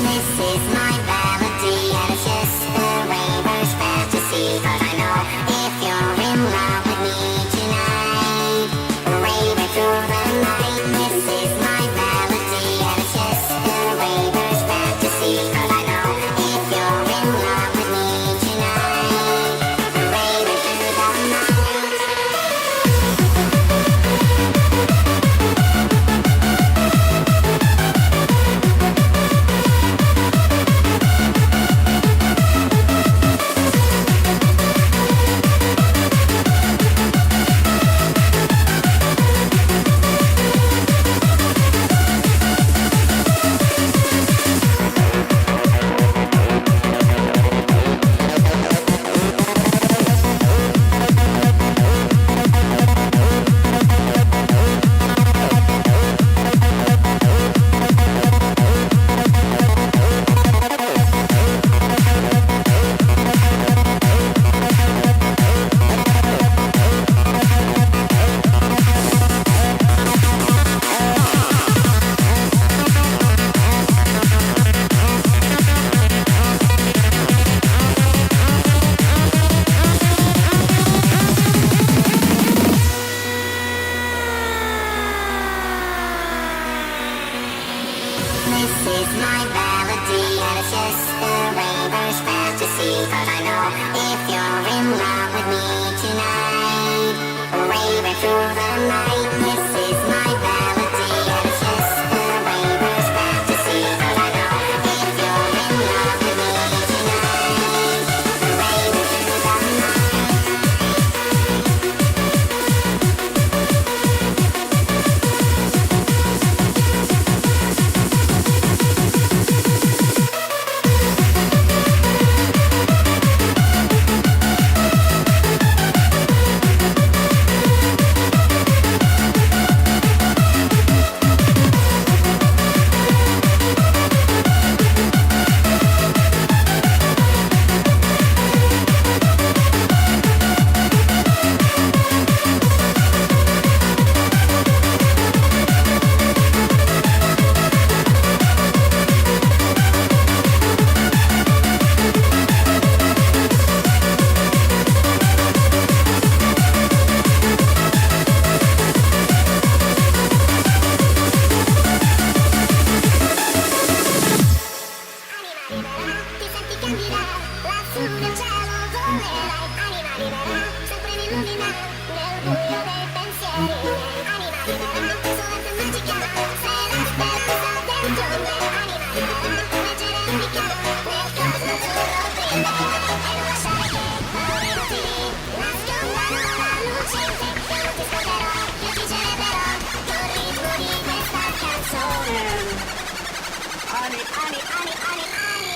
This is my melody and it's just a raver's fantasy. 'Cause I know if you're in love with me tonight, raving through the night. This is my melody and it's just a raver's fantasy. 'Cause I know if you're in love with me tonight, raving through the night. This is my melody and it's just a raver's fantasy. 'Cause I know if you're in love with me tonight, raving through the night. This is my melody and it's just a raver's fantasy. 'Cause I know if you're in love with me tonight, raving through the night. Ti senti candida, lassù nel cielo volerai. Anima libera, sempre nell'illumina, nel buio dei pensieri. Anima libera, solamente magica, sei la speranza dentro me. Anima libera, leggere unica, nel cosmo azzurro brille. E non lasciare che paure inutili nascondano la luce in te. Io non ti scorderò, io ti celebrerò col ritmo di questa canzone. Ani, ani, ani, ani, ani.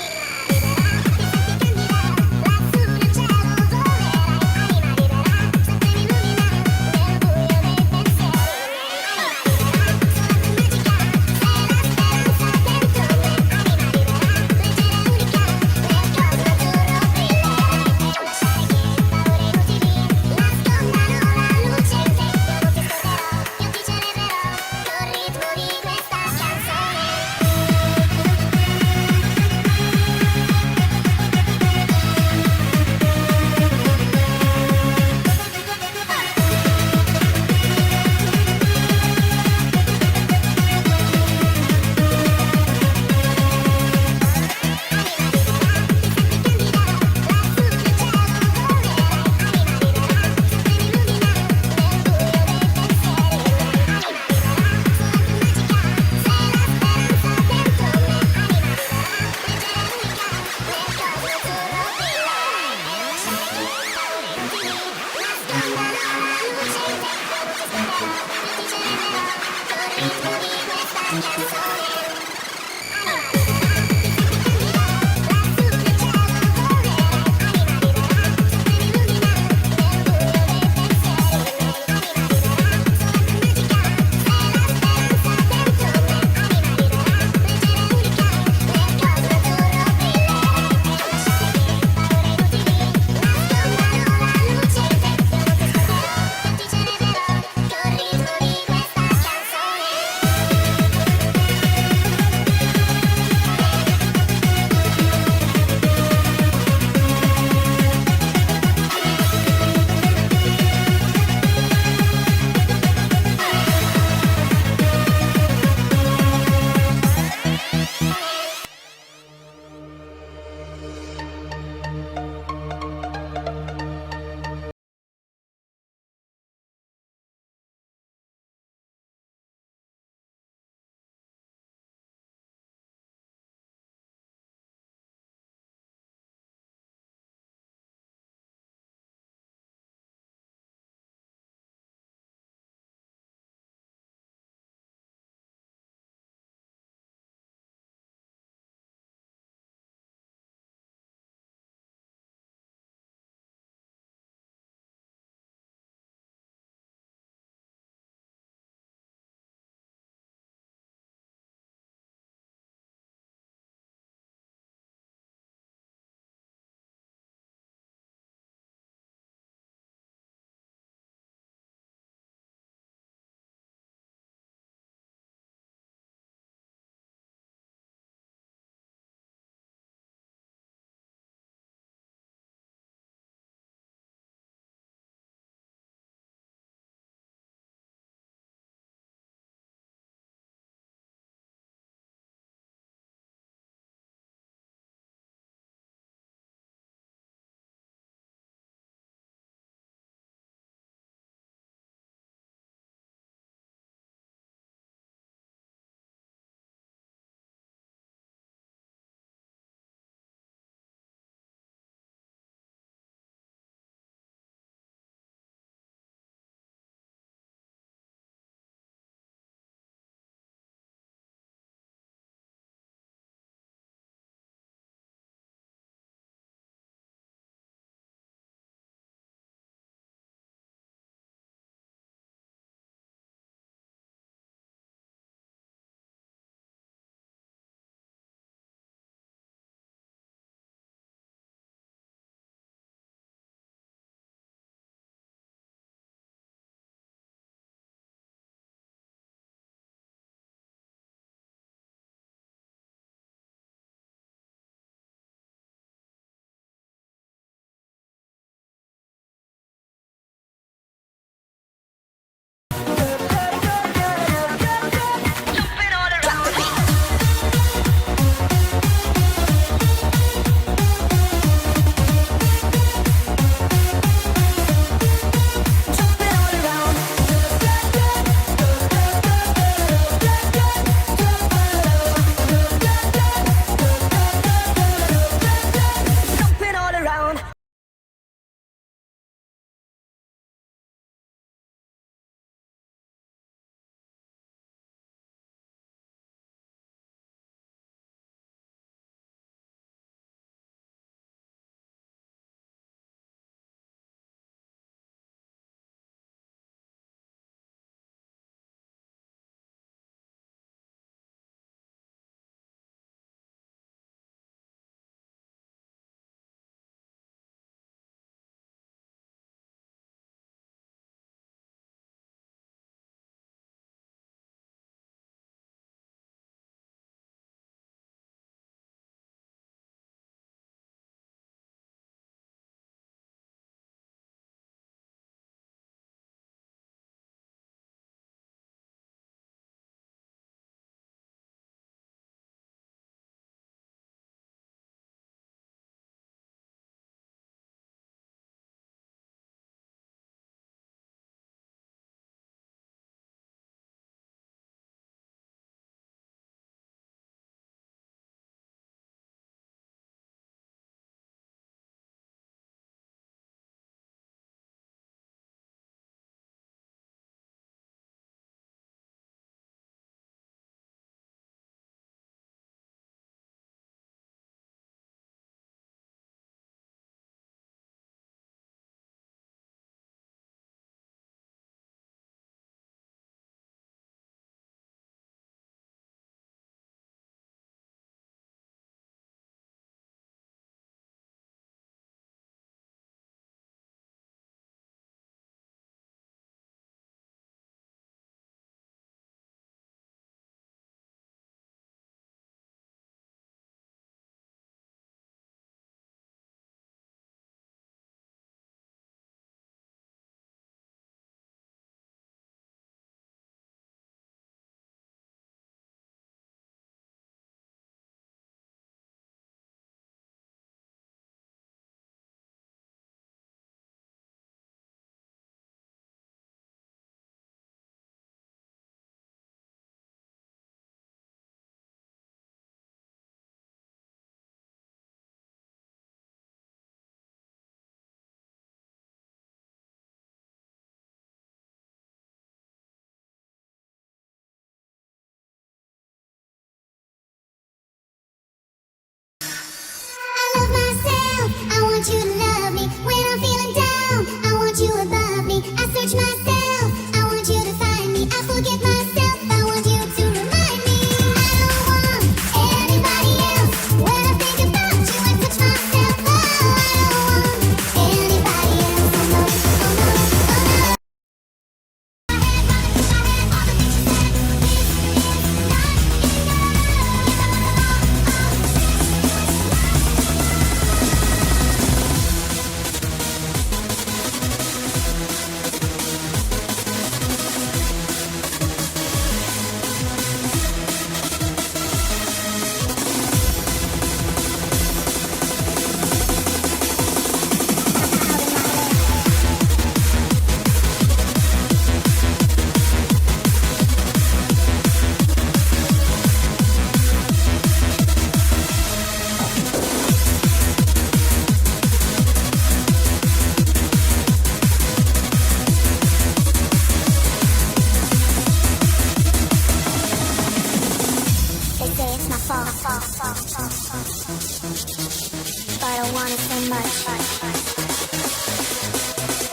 want it so much.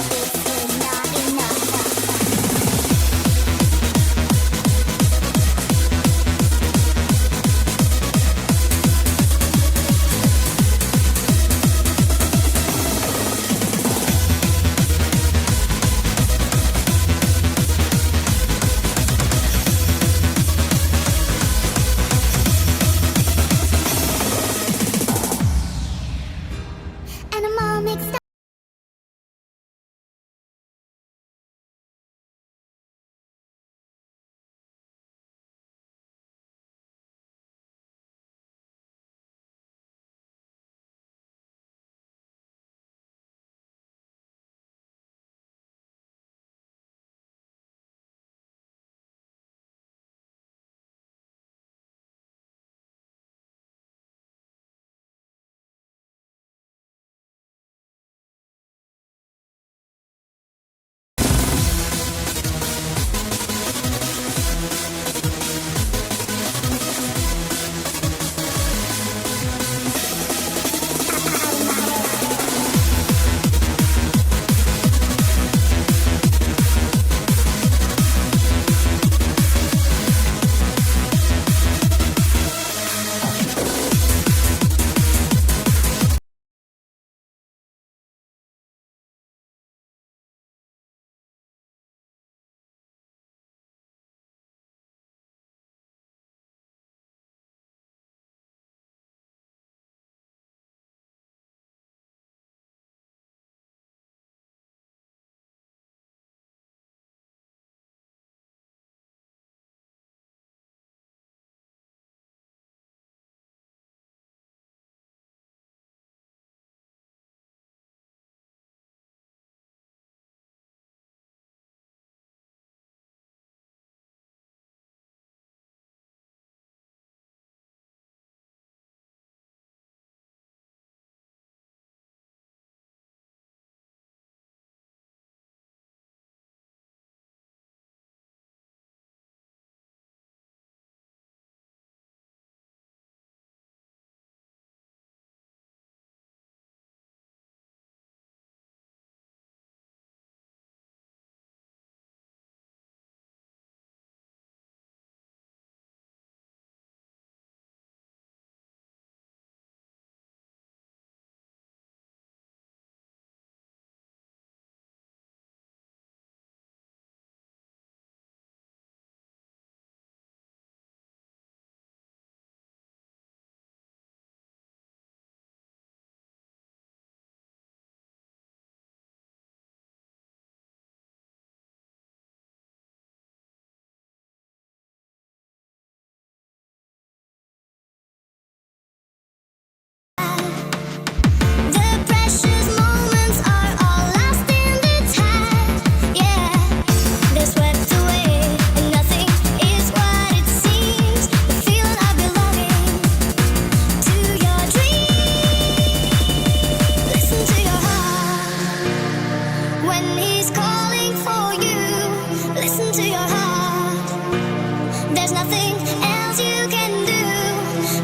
This is not enough. And I'm all mixed up. The precious moments are all lost in the tide. Yeah, they're swept away, and nothing is what it seems. The feeling of belonging to your dream. Listen to your heart when he's calling for you. Listen to your heart. There's nothing else you can do.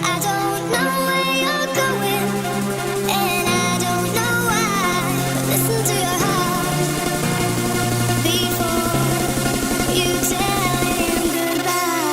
I don't know where you're going, and I don't know why. But listen to your heart before you tell him goodbye.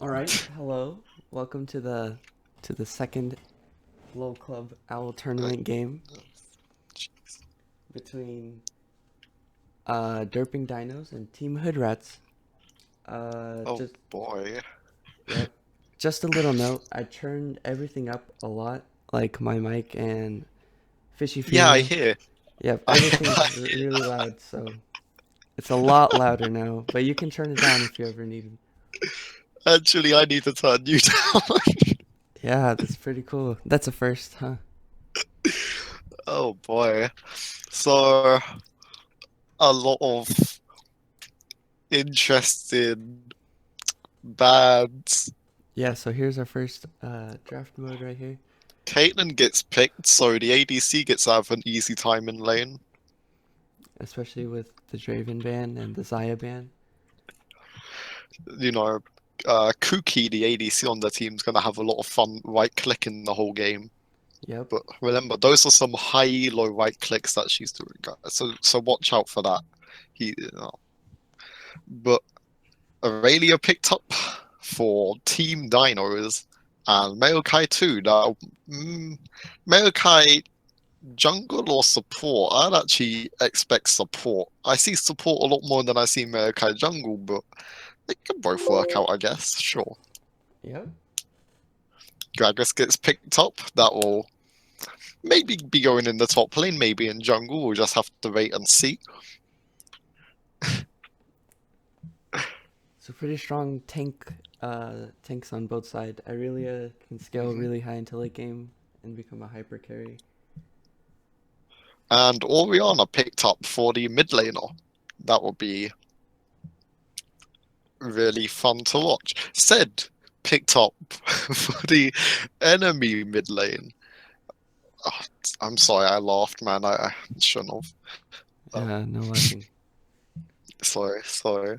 All right, hello. Welcome to the second Low Club Owl Uh, tournament game between DerpingDinos and Team Hoodrats. oh Just boy. yep. Just a little note. I turned everything up a lot, like my mic and Fishy Yeah, I Female. hear. Yep, I everything's really loud, so it's a lot louder now. But you can turn it down if you ever need. Actually, I need to turn you down. Yeah, that's pretty cool. That's a first, huh? Oh boy. So, a lot of interesting bands. Yeah. So here's our first draft mode right here. Caitlyn gets picked, so the ADC gets to have an easy time in lane. Especially with the Draven ban and the Zaya ban. You know, Kuki, the ADC on the team's gonna have a lot of fun right clicking the whole game. Yep. But remember, those are some high low right clicks that she's doing, guys. So watch out for that. But Aurelia picked up for Team Dinos and Maokai too. Now, Maokai jungle or support? I'd actually expect support. I see support a lot more than I see Maokai jungle, but they can both work out, I guess. Sure. Yep. Gragas gets picked up. That will maybe be going in the top lane, maybe in jungle. We'll just have to wait and see. So pretty strong tanks on both sides. Irelia can scale hmm really high into late game and become a hyper carry. And Oriana picked up for the mid laner. That would be really fun to watch. Said picked up for the enemy mid lane. Oh, I'm sorry, I laughed, man. I shouldn't have. No laughing. Sorry.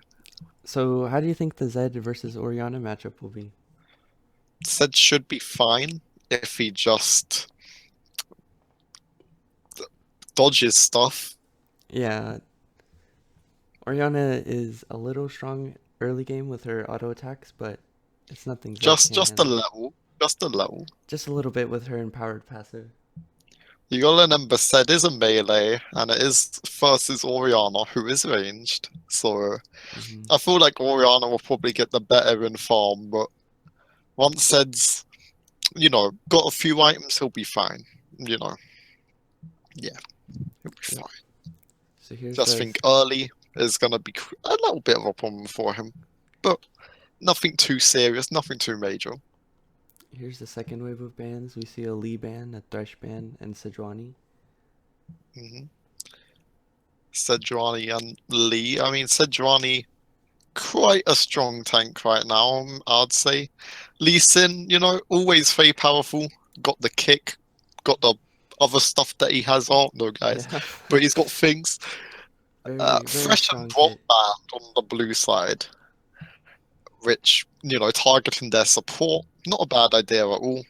So how do you think the Zed versus Oriana matchup will be? Said should be fine if he just dodges stuff. Yeah, Oriana is a little strong early game with her auto attacks, but it's nothing Zed can't Just a handle. level. Just a level. Just a little bit with her empowered passive. You gotta remember, Said is a melee, and it is versus Oriana, who is ranged. So Hmm. I feel like Oriana will probably get the better in farm, but once Said's got a few items, he'll be fine. You know, yeah, he'll be Yep. fine. So here's Just think early is going to be a little bit of a problem for him, but nothing too serious, nothing too major. the second wave of bans. We see a Lee ban, a Thresh ban, and Sejuani. hmm Sejuani and Lee. I mean, Sejuani, quite a strong tank right now, I'd say. Lee Sin, always very powerful. Got the kick, got the other stuff that he has. Oh, no, guys. Yeah. But he's got things. Very Fresh and strong kit. Broadband on the blue side, which targeting their support, not a bad idea at all.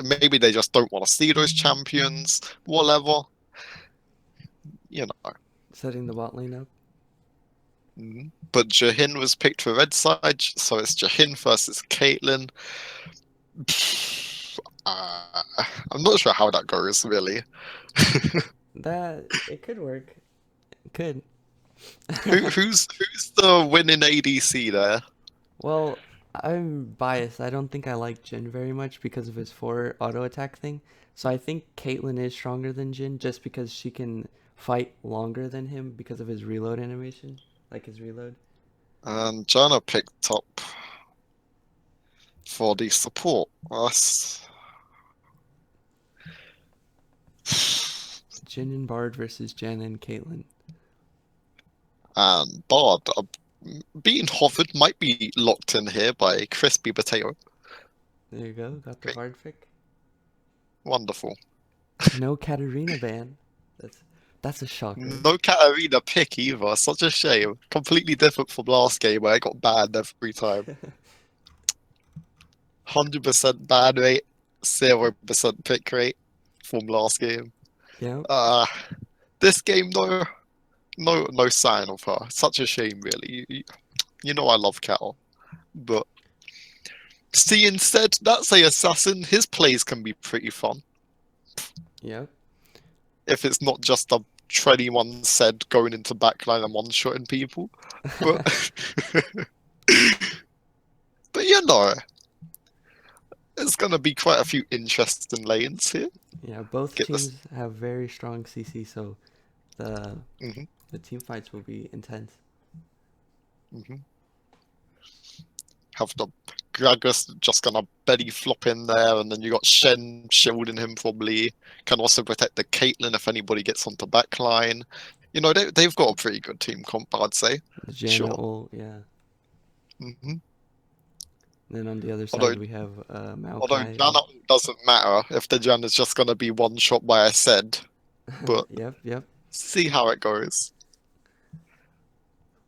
Maybe they just don't want to see those champions, whatever. You know. Setting the bot lane up. But Jahin was picked for red side, so it's Jahin versus Caitlyn. Uh, I'm not sure how that goes, really. That it could work. It could. Who's the winning ADC there? Well, I'm biased. I don't think I like Jin very much because of his 4 auto attack thing. So I think Caitlyn is stronger than Jin just because she can fight longer than him because of his reload animation, like his reload. And Jana picked up for the support. Jin and Bard versus Jen and Caitlyn. And Bard being hovered might be locked in here by Crispy Potato. There you go. Got the Great, Bard fic. wonderful. No Katarina ban. That's that's a shocker. No Katarina pick either. Such a shame. Completely different from last game where I got banned every time. 100% ban rate, 0% pick rate from last game. Yep. Uh, this game though, no sign of her. Such a shame, really. You know I love Cal, but See, instead, that's a assassin. His plays can be pretty fun Yep. if it's not just a 21 said going into backline and one-shotting people. But but you know, there's gonna be quite a few interesting lanes here. Yeah, both Get this. teams have very strong CC, so the hmm the team fights will be intense. hmm Have the Gragas just gonna belly flop in there, and then you got Shen shielding him probably. Can also protect the Caitlyn if anybody gets onto backline. You know, they've got a pretty good team comp, I'd say. The Janna Sure. ult, yeah. hmm Then on the other Although, side we have although Maokai. Janna doesn't matter if the Jan is just gonna be one shot by a Sed, but Yep. see how it goes.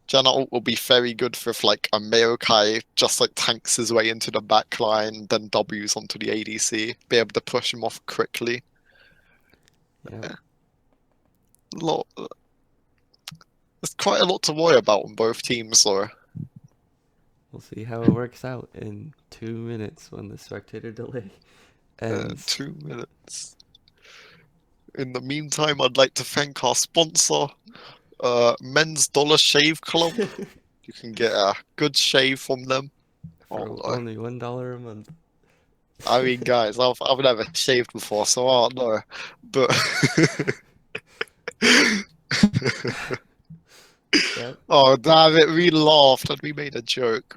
Janna ult will be very good for if like a Maokai just like tanks his way into the back line, then W's onto the ADC, be able to push him off quickly. Yep. Lot, there's quite a lot to worry about on both teams, though. We'll see how it works out in 2 minutes when the spectator delay ends. 2 minutes. In the meantime, I'd like to thank our sponsor, Men's Dollar Shave Club. You can get a good shave from them. For only $1 a month. I mean, guys, I've never shaved before, so I don't know. But Yep. oh damn it, we laughed and we made a joke.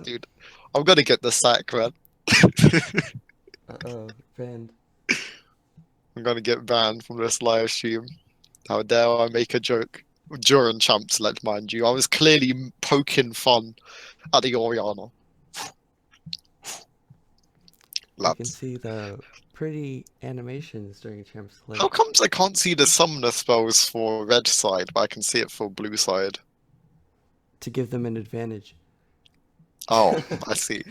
Dude, I'm gonna get the sack, man. Uh-oh, banned. I'm gonna get banned from this live stream. How dare I make a joke during Champs Led, mind you. I was clearly poking fun at the Oriana. You can see the pretty animations during Champs League. How comes I can't see the summoner spells for red side, but I can see it for blue side? To give them an advantage. Oh, I see.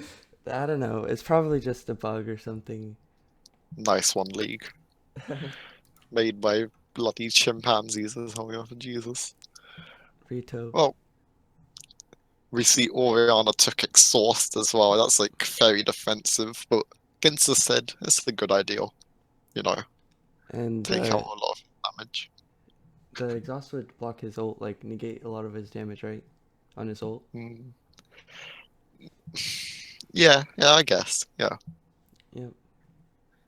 I don't know. It's probably just a bug or something. Nice one, League. Made by bloody chimpanzees or something, for Jesus. Rito. Well, we see Oriana took exhaust as well. That's like very defensive, but Ginza said it's a good idea. You know, And take out a lot of damage. the exhaust would block his ult, like negate a lot of his damage, right? On his ult. Yeah, I guess. Yeah. Yep.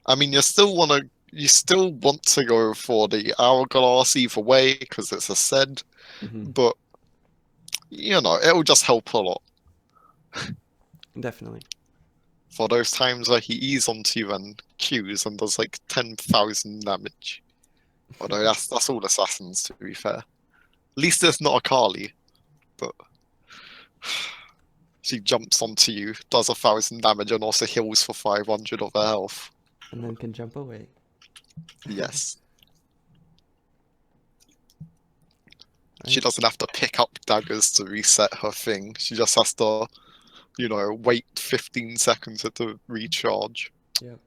I mean, you still want to go for the hourglass either way because it's a Sed, but you know it'll just help a lot. Definitely. For those times where he ease onto you and Qs and does like 10,000 damage. Although that's all assassins, to be fair. At least there's not a Kali, but she jumps onto you, does 1,000 damage, and also heals for 500 of her health. And then can jump away. Yes. She doesn't have to pick up daggers to reset her thing. She just has to, you know, wait 15 seconds to recharge. Yep.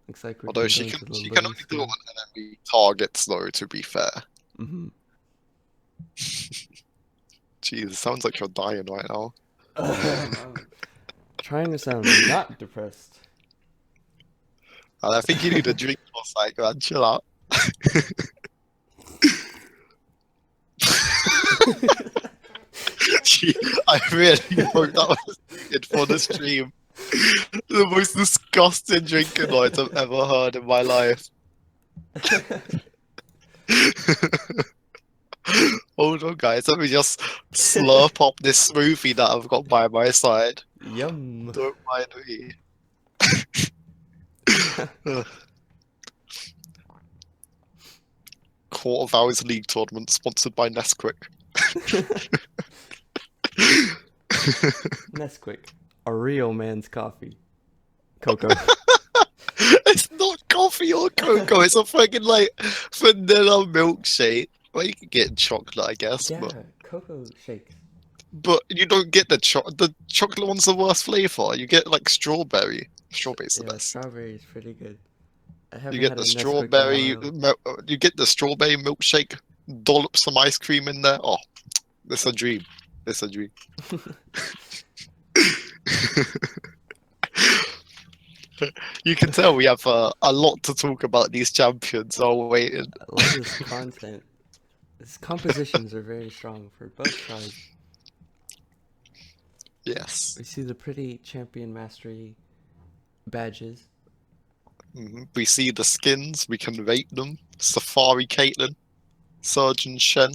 Looks like we're Although she can only do it on enemy targets, though, to be fair. Jeez, it sounds like you're dying right now. I'm trying to sound not depressed. And I think you need a drink for a sec, man. Chill out. I really hope that was it for the stream. The most disgusting drinking noise I've ever heard in my life. Hold on, guys. Let me just slurp up this smoothie that I've got by my side. Yum. Don't mind me. Quarter of Hours League Tournament sponsored by Nesquik. Nesquik. A real man's coffee. Cocoa. It's not coffee or cocoa. It's a fucking like vanilla milkshake. Well, you can get chocolate, I guess. Yeah, cocoa shakes. But you don't get the chocolate one's the worst flavor. You get like strawberry. Strawberry's the best. Strawberry is pretty good. You get the strawberry. You get the strawberry milkshake. Dollop some ice cream in there. Oh, it's a dream. It's a dream. You can tell we have a lot to talk about these champions all waiting. I love this content. These compositions are very strong for both sides. Yes. We see the pretty champion mastery badges. We see the skins, we can rate them. Safari Caitlyn, Surgeon Shen.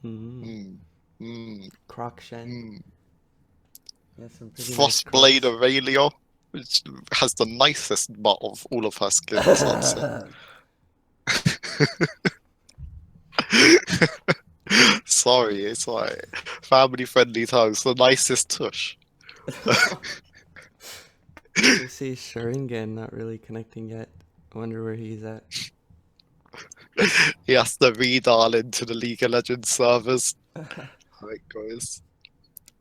Mm-hmm. Mm. Mm. Croc Shen. Mm. Yeah, some pretty nice Frostblade crocs. Aurelia, which has the nicest butt of all of her skins, I'd say. Sorry, it's like family friendly times, the nicest tush. We see Sharingan not really connecting yet. I wonder where he's at. He has to redial into the League of Legends servers. How it goes.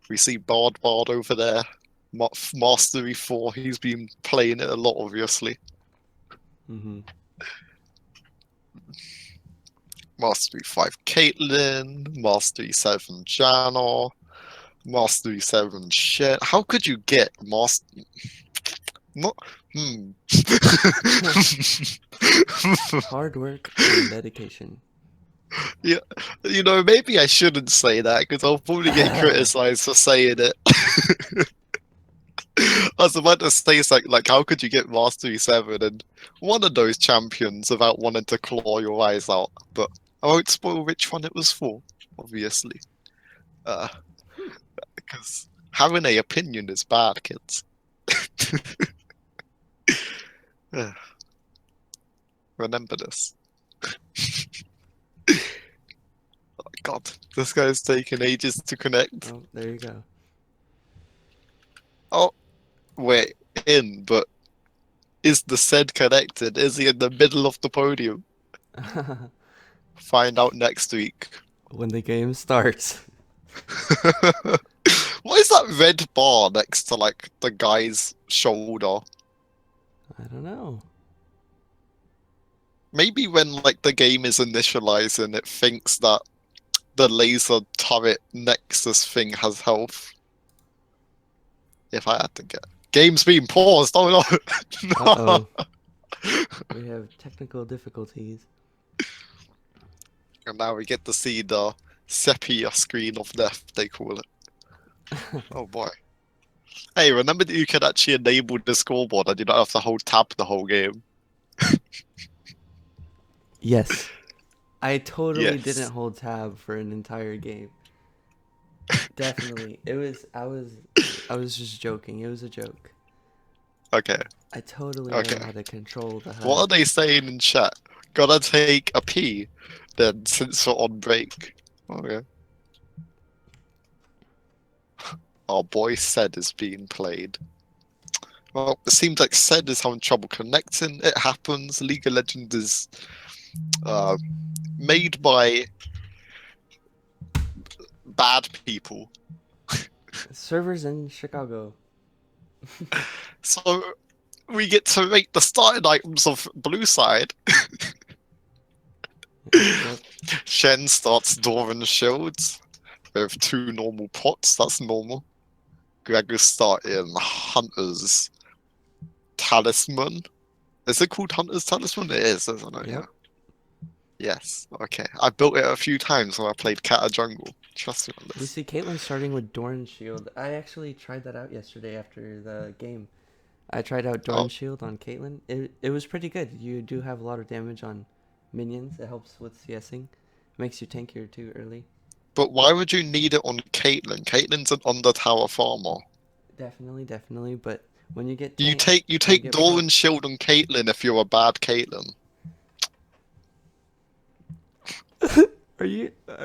We see Bard over there. Mastery 4, he's been playing it a lot, obviously. Mm-hmm. Mastery 5 Caitlyn, Mastery 7 Janna, Mastery 7 Shen. How could you get Mastery? Not. Hard work and dedication. Yeah, maybe I shouldn't say that because I'll probably get criticized for saying it. I was about to say something like, how could you get Mastery 7 and one of those champions without wanting to claw your eyes out? But I won't spoil which one it was for, obviously. Because having an opinion is bad, kids. Remember this. Oh, God, this guy's taking ages to connect. Oh, there you go. Oh, wait, but is the said connected? Is he in the middle of the podium? Find out next week. When the game starts. What is that red bar next to like the guy's shoulder? I don't know. Maybe when like the game is initializing, it thinks that the laser turret nexus thing has health. If I had to get. Game's being paused. Oh no. Uh-oh. We have technical difficulties. And now we get to see the sepia screen of death, they call it. Oh boy. Hey, remember that you can actually enable the scoreboard and you don't have to hold tab the whole game? Yes. I totally Yes. didn't hold tab for an entire game. Definitely. I was just joking. It was a joke. Okay. I totally Okay. know how to control the HUD. What are they saying in chat? Gotta take a pee then since we're on break. Okay. Our boy Sed is being played. Well, it seems like Sed is having trouble connecting. It happens. League of Legends is made by bad people. Servers in Chicago. So we get to rate the starting items of blue side. Yep. Shen starts Doran Shields with 2 normal pots. That's normal. Greg is starting Hunter's Talisman. Is it called Hunter's Talisman? It is, isn't it? Yep. Yeah. Yes. Okay. I built it a few times when I played Cat of Jungle. Trust me on We this. see Caitlyn starting with Doran Shield. I actually tried that out yesterday after the game. I tried out Doran Shield on Caitlyn. It was pretty good. You do have a lot of damage on minions. It helps with CSing. Makes you tankier too early. But why would you need it on Caitlyn? Caitlyn's an under tower farmer. Definitely. But when you get You tank, take get Doran Shield on Caitlyn if you're a bad Caitlyn. Are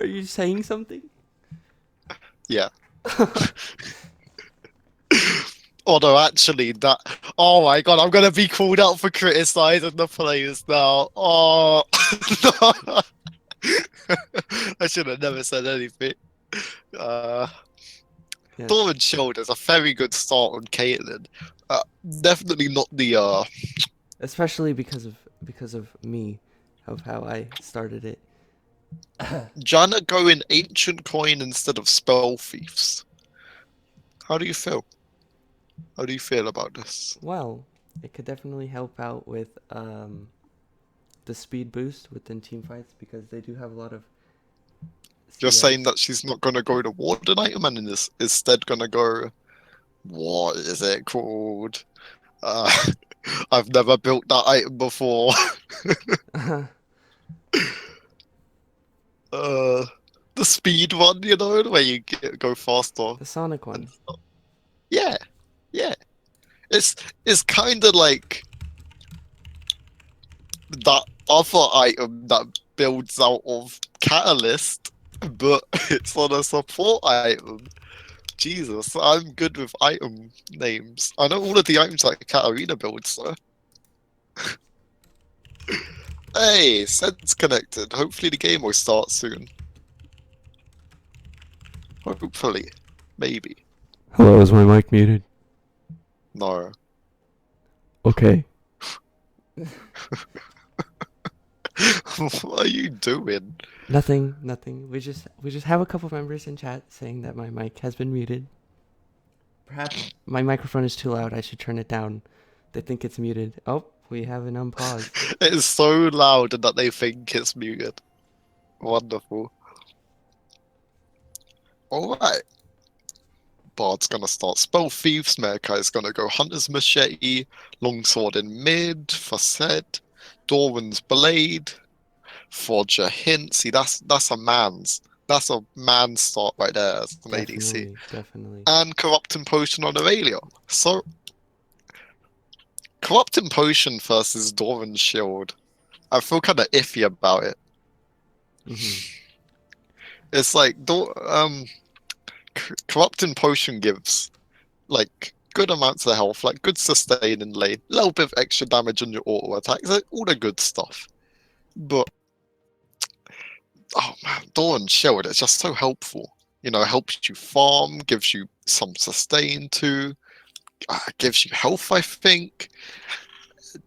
you saying something? Yeah. Although actually that, oh my god, I'm gonna be called out for criticizing the players now. Oh, no. I should have never said anything. Yeah. Doran Shield is a very good start on Caitlyn. Definitely not the Especially because of me, of how I started it. Janna going Ancient Coin instead of Spell Thieves. How do you feel? How do you feel about this? Well, it could definitely help out with the speed boost within team fights because they do have a lot of You're CS. saying that she's not gonna go to Warden item and is instead gonna go, what is it called? Uh, I've never built that item before. The Uh, the speed one, you know, where you go faster. Sonic And one. yeah, yeah. It's kind of like that other item that builds out of Catalyst, but it's on a support item. Jesus, I'm good with item names. I know all of the items like Katarina builds, so. Hey, Sense connected. Hopefully the game will start soon. Hopefully. Maybe. Hello, is my mic muted? No. Okay. What are you doing? Nothing, nothing. We just have a couple members in chat saying that my mic has been muted. Perhaps my microphone is too loud. I should turn it down. They think it's muted. Oh, we have an unpause. It's so loud that they think it's muted. Wonderful. Alright. Bard's gonna start Spell Thieves, Mecha is gonna go Hunter's Machete, Longsword in mid, Facet, Doran's Blade, Forger Hint. See, that's a man start right there as an ADC. Definitely, definitely. And Corrupting Potion on Aurelia. So, Corrupting Potion versus Doran's Shield. I feel kind of iffy about it. It's like, Corrupting Potion gives, like, good amounts of health, like, good sustain in lane, a little bit of extra damage on your auto attacks, like, all the good stuff. But, oh man, Doran's Shield is just so helpful. You know, helps you farm, gives you some sustain too, gives you health, I think.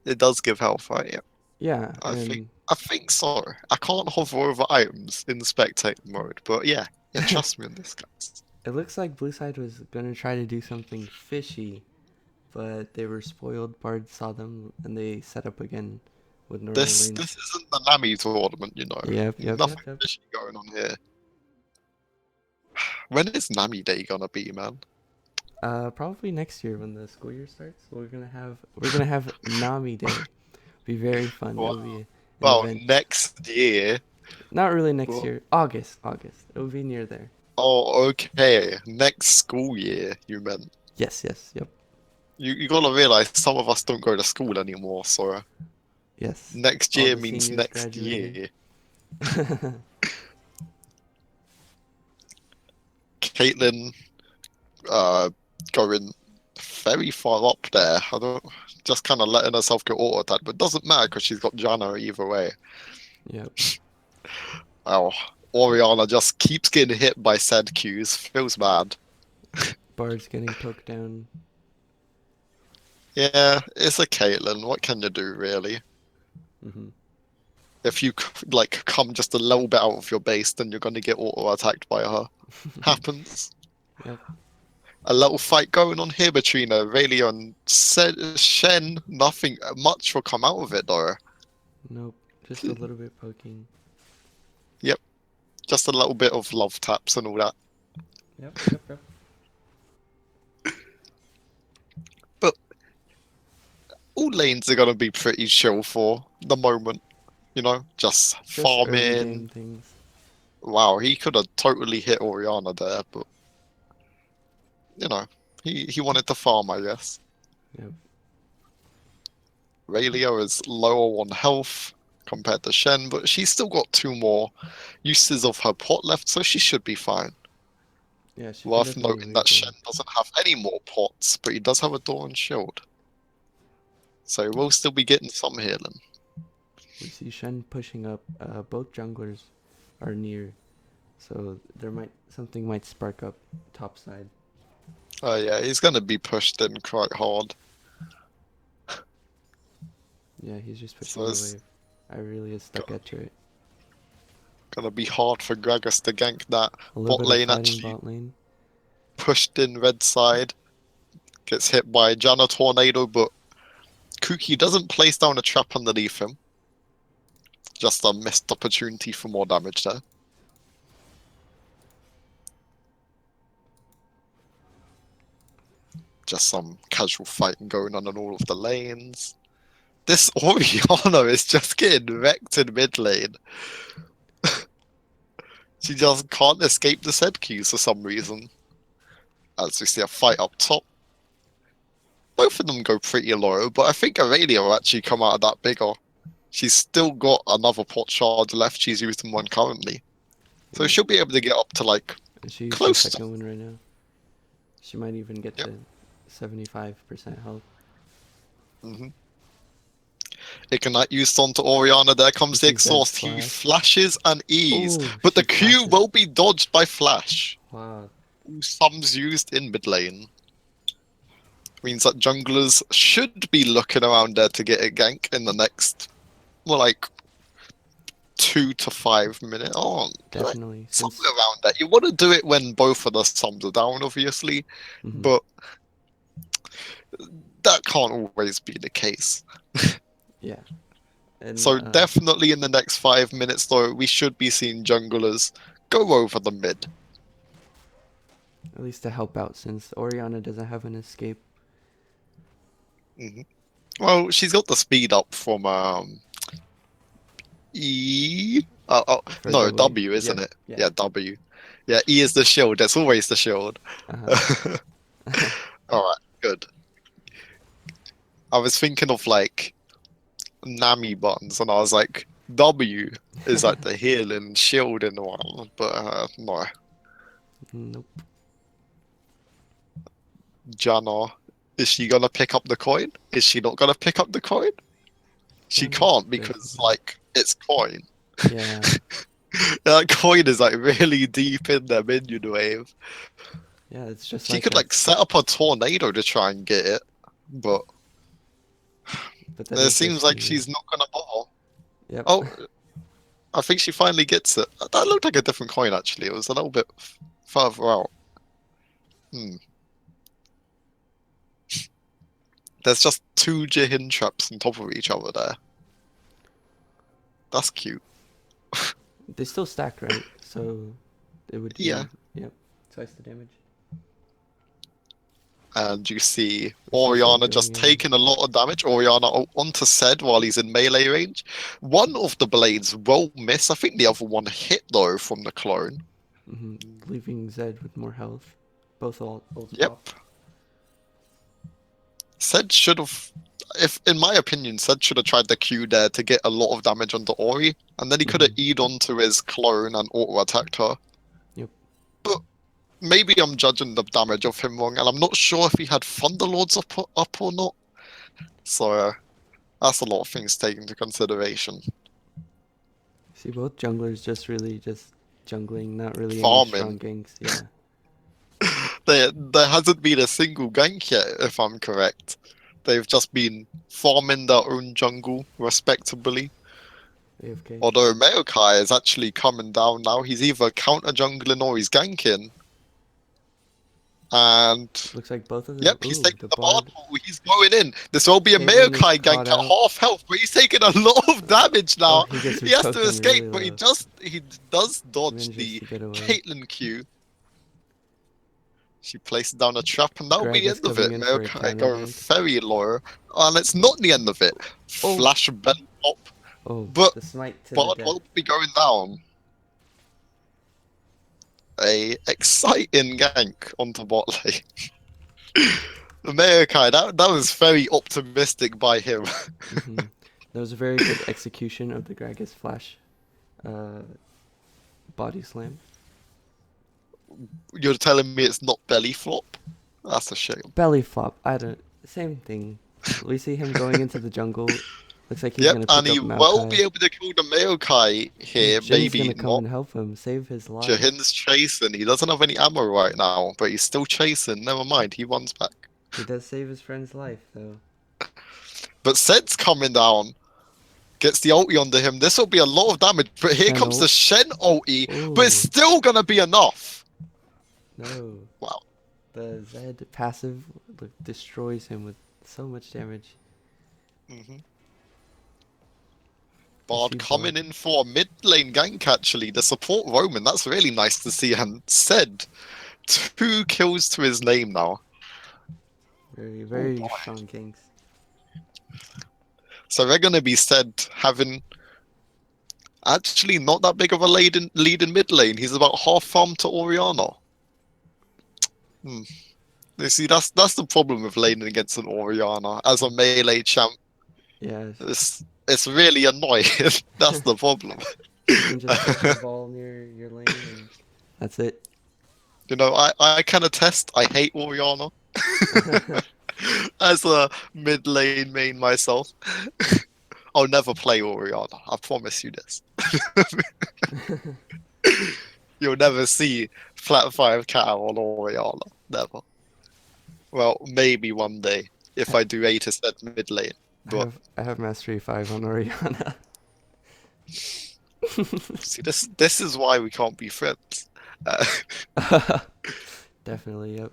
It does give health, right? Yeah. Yeah, I and think so. I can't hover over items in spectator mode, but yeah, trust me on this, guys. it looks like Blue Side was gonna try to do something fishy, but they were spoiled. Bard saw them and they set up again with normal This lanes. isn't the Nami tournament, you know. Yep. Nothing fishy going on here. When is Nami Day gonna be, man? Probably next year when the school year starts. We're gonna have Nami Day. Be very fun. Well, It'll be an well, event. next year. Not really next Well, year. August. It'll be near there. oh, okay. Next school year, you meant. Yes. Yep. You gotta realize some of us don't go to school anymore, so Yes. next All year the means seniors next graduating. year. Caitlyn going very far up there. I don't just kind of letting herself get auto attacked, but it doesn't matter because she's got Janna either way. Yep. Oh, Oriana just keeps getting hit by said Qs. Feels bad. Bard's getting poked down. Yeah, it's a Caitlyn. What can you do, really? Hmm. If you like come just a little bit out of your base, then you're gonna get auto attacked by her. Happens. Yep. A little fight going on here between Aurelia and Shen. Nothing much will come out of it though. Nope. Just a little bit poking. Yep, just a little bit of love taps and all that. Yep. But all lanes are gonna be pretty chill for the moment. You know, just Just early game farming. things. Wow, he could have totally hit Oriana there, but you know, he wanted to farm, I guess. Yep. Raelio is lower on health compared to Shen, but she's still got 2 more uses of her pot left, so she should be fine. Yeah, she can Worth definitely noting leave that them. Shen doesn't have any more pots, but he does have a Dawn Shield. So we'll still be getting some healing. We see Shen pushing up. Both junglers are near, so something might spark up top side. Oh yeah, he's gonna be pushed in quite hard. Yeah, he's just pushing So the it's wave. Irelia is stuck at turret. Gonna be hard for Gragas to gank that. A little Bot bit of lane fighting actually bot lane. pushed in red side. Gets hit by Janna Tornado, but Kuki doesn't place down a trap underneath him. Just a missed opportunity for more damage there. Just some casual fighting going on in all of the lanes. This Oriana is just getting wrecked in mid lane. She just can't escape the set queues for some reason. As we see a fight up top. Both of them go pretty low, but I think Aurelia will actually come out of that bigger. She's still got another pot shard left. She's using one currently. So she'll be able to get up to like And she used the close to. second one right now. She might even get Yep. to 75% health. Ignite used onto Oriana. There comes the This is Zed's exhaust. He flash. flashes and E's. Ooh, But the she Q flashes. will be dodged by Flash. Wow. Sums used in mid lane. Means that junglers should be looking around there to get a gank in the next, well, like 2 to 5 minutes. Oh, Definitely. Since, something around that. You want to do it when both of the sums are down, obviously, Mhm. but that can't always be the case. Yeah. And, So definitely in the next 5 minutes, though, we should be seeing junglers go over the mid. at least to help out, since Oriana doesn't have an escape. Well, she's got the speed up from E. For No, the W, wave. isn't Yeah, it? yeah. Yeah, W. Yeah, E is the shield. That's always the shield. Uh-huh. All right, good. I was thinking of like Nami buttons, and I was like, W is like the healing shielding one, but no. Nope. Janna, is she gonna pick up the coin? Is she not gonna pick up the coin? She Janna's can't because definitely- like it's coin. Yeah. That coin is like really deep in the minion wave. Yeah, it's just She like could a- like set up a tornado to try and get it, but but that it is seems just like the- she's not gonna bother. Yep. Oh, I think she finally gets it. That looked like a different coin actually. It was a little bit further out. There's just 2 Jihin traps on top of each other there. That's cute. They still stack, right? So it would. Yeah. Yep. Twice the damage. And you see What's he Oriana doing just here? taking a lot of damage. Oriana onto Zed while he's in melee range. One of the blades will miss. I think the other one hit though from the clone. Leaving Zed with more health. Both ults Yep. pop. Zed should have, if in my opinion, Zed should have tried the Q there to get a lot of damage onto Ori, and then he could have E'd onto his clone and auto attacked her. Yep. But maybe I'm judging the damage of him wrong, and I'm not sure if he had Thunderlords up or not. So that's a lot of things taken into consideration. See, both junglers just really just jungling, not really Farming. any strong ganks. Yeah. There hasn't been a single gank yet, if I'm correct. They've just been farming their own jungle respectably. AFK. Although Maokai is actually coming down now. He's either counter jungling or he's ganking. And Looks like both of them. yep, he's Ooh, taking the bard. bard hole. He's going in. This will be a Caitlyn is Maokai gank caught at out. half health, but he's taking a lot of damage now. Oh, he gets He has choked to on escape, really but he low. does dodge Manages the to get away. Caitlyn Q. She places down a trap, and that'll be the Gragas end of it. coming in for a Maokai China going gank. very low, and it's not the end of it. Oh. Flash belly pop, Oh, but the smite to the Bard death. won't be going down. A exciting gank onto bot lane. Maokai, that was very optimistic by him. That was a very good execution of the Gragas flash body slam. You're telling me it's not belly flop? That's a shame. Belly flop. Same thing. We see him going into the jungle. Looks like he's Yep, gonna and pick he up will Maokai. be able to kill the Maokai here, Jin's maybe gonna come not. and help him, save his life. Jahin's chasing. He doesn't have any ammo right now, but he's still chasing. Never mind, he runs back. He does save his friend's life, though. But Zed's coming down. Gets the ulti onto him. This will be a lot of damage, but here Shen comes the ult. Shen ulti, but it's Ooh. still gonna be enough. No. Wow. The Zed passive destroys him with so much damage. hmm We see Bard coming Bard. in for a mid lane gank, actually. The support Roman, that's really nice to see. And said 2 kills to his name now. Very, Oh very boy. strong kings. So they're going to be said having actually not that big of a lead in mid lane. He's about half farm to Orianna. You see, that's the problem with laning against an Orianna as a melee champ. Yes. It's really annoying. That's the problem. You can just put the ball near your lane and that's it. You know, I can attest. I hate Orianna as a mid lane main myself. I'll never play Orianna. I promise you this. You'll never see flat 5 cow on Orianna. Never. Well, maybe one day if I do A to Z mid lane. But I have mastery 5 on Oriana. see, this is why we can't be friends. Uh, Definitely, yep.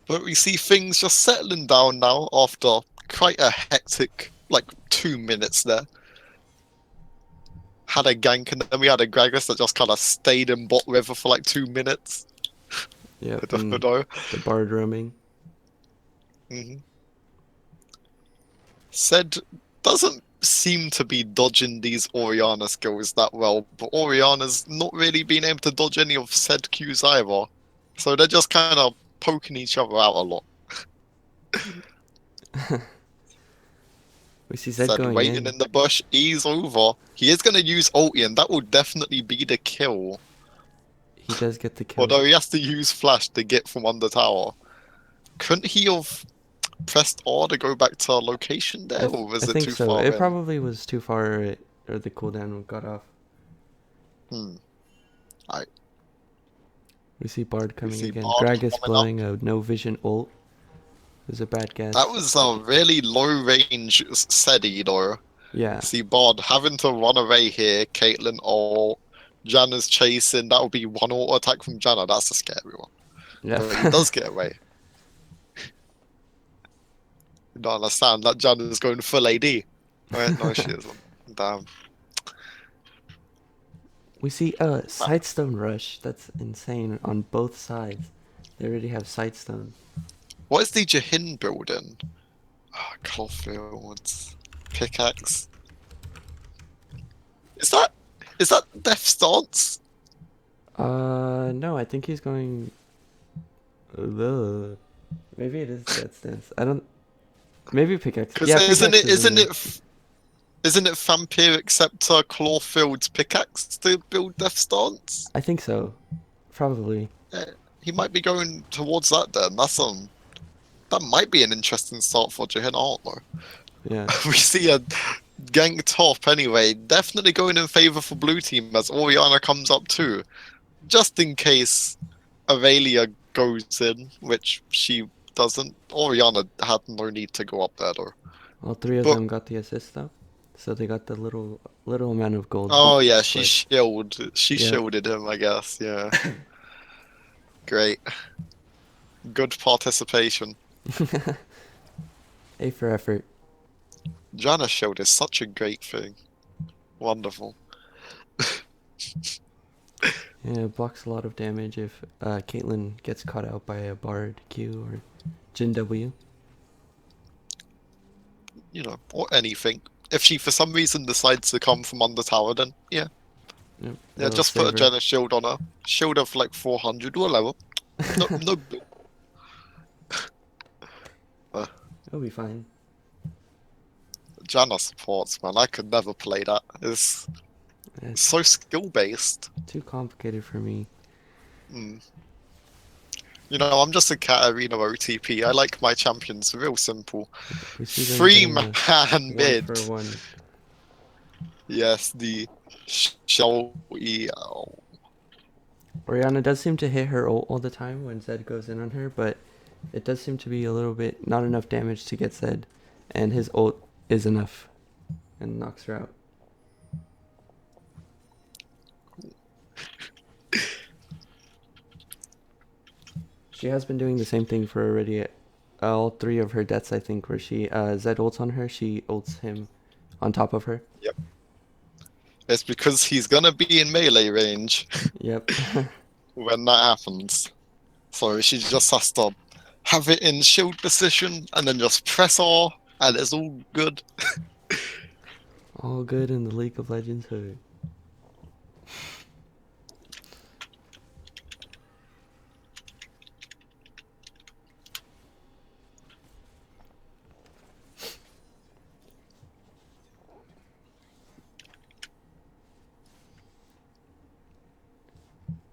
but we see things just settling down now after quite a hectic, like 2 minutes there. Had a gank and then we had a Gragas that just kind of stayed in bot river for like 2 minutes. Yep. I don't And know. the Bard roaming. hmm Said doesn't seem to be dodging these Orianna skills that well, but Orianna's not really been able to dodge any of said Qs either. So they're just kind of poking each other out a lot. We see Zed Said going waiting in the bush, ease over. He is going to use ulti and that will definitely be the kill. He does get the kill. Although he has to use flash to get from under tower. Couldn't he have pressed R to go back to location there, or was I it think too so. far It in? probably was too far, or the cooldown got off. Hmm. We see Bard We coming see again. Bard Gragas coming up. blowing a no vision ult. It was a bad guess. That was a really low range SETI though. Yeah. See Bard having to run away here. Caitlyn ult. Janna's chasing. That would be one auto attack from Janna. That's a scary one. But he Yeah. does get away. You don't understand that Janna's going full AD. Right? No, she isn't. Damn. We see a Sightstone rush. That's insane on both sides. They already have Sightstone. What is the Jahin building? Ah, Caulfields. Pickaxe. Is that Death Stance? No, I think he's going. Maybe it is Death Stance. I don't. Maybe pickaxe. Because Yeah, isn't pickaxe is in there. isn't it Vampiric Scepter Clawfield's pickaxe to build Death Stance? I think so. Probably. Yeah, he might be going towards that then. That might be an interesting start for Jahin Art though. Yeah. We see a gank top anyway. Definitely going in favor for blue team as Orianna comes up too. Just in case Aurelia goes in, which she doesn't. Orianna had no need to go up there though. All three of But- them got the assist though. So they got the little amount of gold. Oh yeah, she split. She Yeah. shielded him, I guess. Yeah. Great. Good participation. A for effort. Janna shield is such a great thing. Wonderful. Yeah, it blocks a lot of damage if Caitlyn gets caught out by a Bard Q or Jin W. You know, or anything. If she for some reason decides to come from under tower, then yeah. Yep, Yeah, that'll just put a save her. Janna shield on her. Shield of like 400 or level. No, It'll be fine. Janna supports, man. I could never play that. It's It's so skill based. too complicated for me. Mm. You know, I'm just a Katarina OTP. I like my champions real simple. We see them Three getting man a mid. 1-for-1. Yes, the shall Orianna does seem to hit her ult all the time when Zed goes in on her, but it does seem to be a little bit not enough damage to get Zed, and his ult is enough and knocks her out. She has been doing the same thing for already all 3 of her deaths, I think, where she Zed ults on her, she ults him on top of her. Yep. It's because he's gonna be in melee range Yep. when that happens. So she just has to have it in shield position and then just press R and it's all good. All good in the League of Legends hood.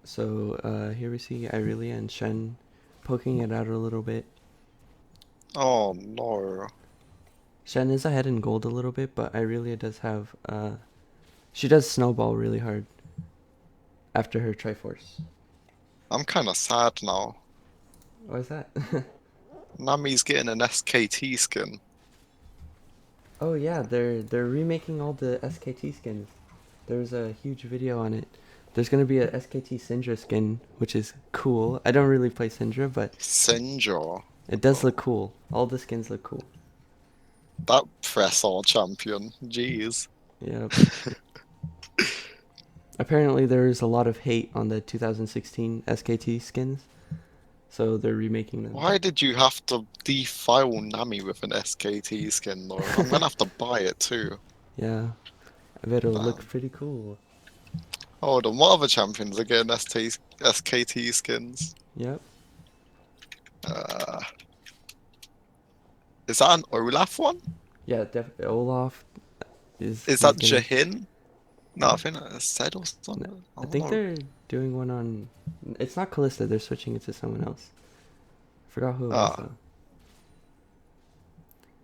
So here we see Irelia and Shen poking it out a little bit. Oh no. Shen is ahead in gold a little bit, but Irelia does have she does snowball really hard after her Triforce. I'm kinda sad now. Why is that? Nami's getting an SKT skin. Oh yeah, they're remaking all the SKT skins. There's a huge video on it. There's gonna be a SKT Syndra skin, which is cool. I don't really play Syndra, but Senja. it does look cool. All the skins look cool. That press R champion. Jeez. Yep. Apparently there's a lot of hate on the 2016 SKT skins, so they're remaking them. Why did you have to defile Nami with an SKT skin though? I'm gonna have to buy it too. Yeah, I bet it'll look Damn. pretty cool. Hold on, what other champions are getting SKT skins? Yep. Uh, is that an Olaf one? Yeah, Olaf is. Is that making it. Jahin? No, I think that's said or something. I don't think know. they're doing one on. It's not Callista. They're switching it to someone else. Forgot who it was though.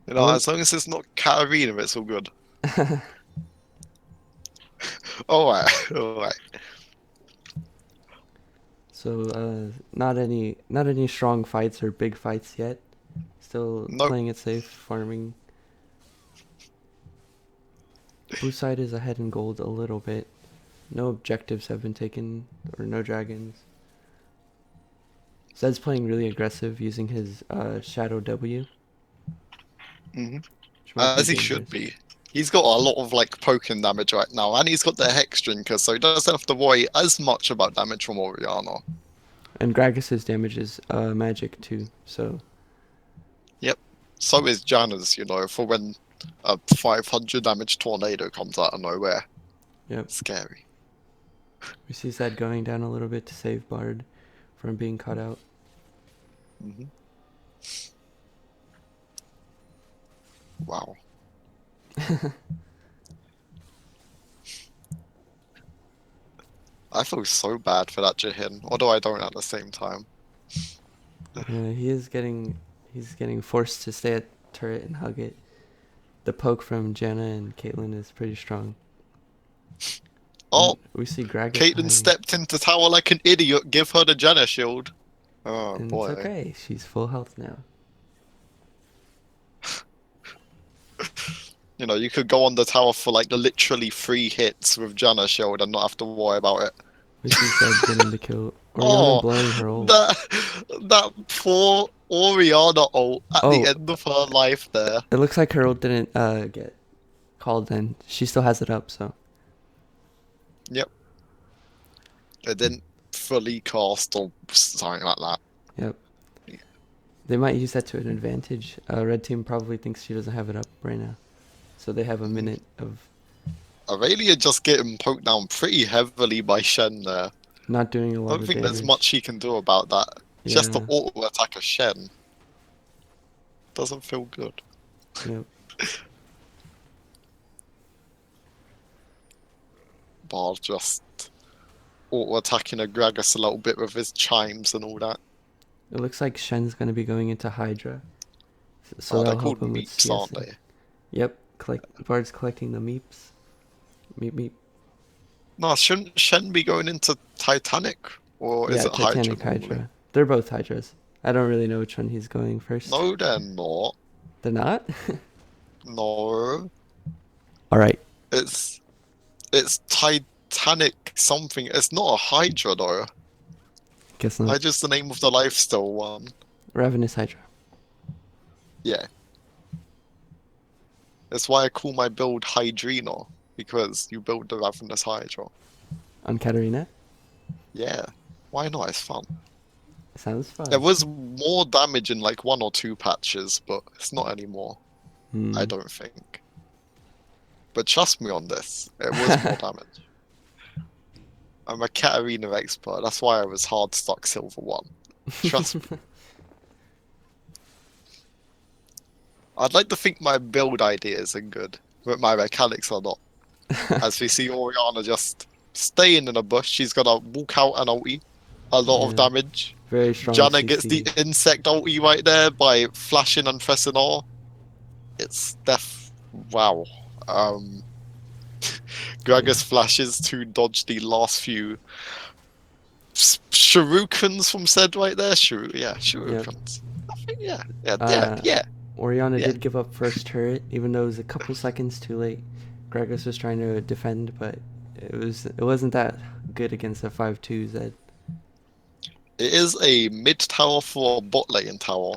You know, as long as it's not Katarina, it's all good. Alright, alright. So not any strong fights or big fights yet. Still Nope. playing it safe, farming. Blue side is ahead in gold a little bit. No objectives have been taken, or no dragons. Zed's playing really aggressive, using his Shadow W. Mhm. which might be As he should dangerous. be. He's got a lot of like poking damage right now, and he's got the Hex Drinker, so he doesn't have to worry as much about damage from Oriana. And Gragas's damage is magic too, so Yep. So is Janna's, you know, for when a 500 damage tornado comes out of nowhere. yep. Scary. We see Zed going down a little bit to save Bard from being caught out. Hmm. Wow. I feel so bad for that Jahin, although I don't at the same time. He's getting forced to stay at turret and hug it. The poke from Janna and Caitlyn is pretty strong. Oh, And we see Gragas Caitlyn hiding, stepped into tower like an idiot. Give her the Janna shield. Oh and boy. it's okay. She's full health now. You know, you could go on the tower for like literally 3 hits with Janna shield and not have to worry about it. We see Zed getting the kill. Oriana Oh, blowing her ult. that poor Oriana ult at Oh. the end of her life there. It looks like her ult didn't get called then. She still has it up, so. Yep. It didn't fully cast or something like that. Yep. They might use that to an advantage. Red team probably thinks she doesn't have it up right now. So they have a minute of Aurelia just getting poked down pretty heavily by Shen there. not doing a I lot don't of think damage. there's much he can do about that. Just to Yeah. auto attack a Shen. Doesn't feel good. Yep. Bard just auto attacking a Gragas a little bit with his chimes and all that. It looks like Shen's gonna be going into Hydra. So Oh, they're that'll help called him with meeps, aren't CSing. they? Yep. Bard's collecting the meeps. Meep. No, shouldn't Shen be going into Titanic? Or is Yeah, it Hydra Titanic normally? Hydra. They're both Hydras. I don't really know which one he's going first. No, they're not. They're not? No. Alright. It's Titanic something. It's not a Hydra though. Guess not. Hydra's the name of the lifesteal one. Ravenous Hydra. Yeah. That's why I call my build Hydrino, because you build the Ravenous Hydra. On Katarina? Yeah. Why not? It's fun. Sounds fun. There was more damage in like 1 or 2 patches, but it's not anymore. I don't think. But trust me on this, it was more damage. I'm a Katarina expert, that's why I was hard stuck Silver 1. Trust me. I'd like to think my build ideas are good, but my mechanics are not. As we see Oriana just staying in a bush, she's gonna walk out and ulti. A lot of Yeah. damage. Very strong Janna CC. gets the insect ulti right there by flashing and pressing R. It's wow. Gragas flashes to dodge the last few shurikens from Zed right there. Shurikens. I think, yeah. Oriana Yeah. did give up first turret, even though it was a couple seconds too late. Gragas was trying to defend, but it wasn't that good against a 5-2 Zed. It is a mid tower for a bot lane tower.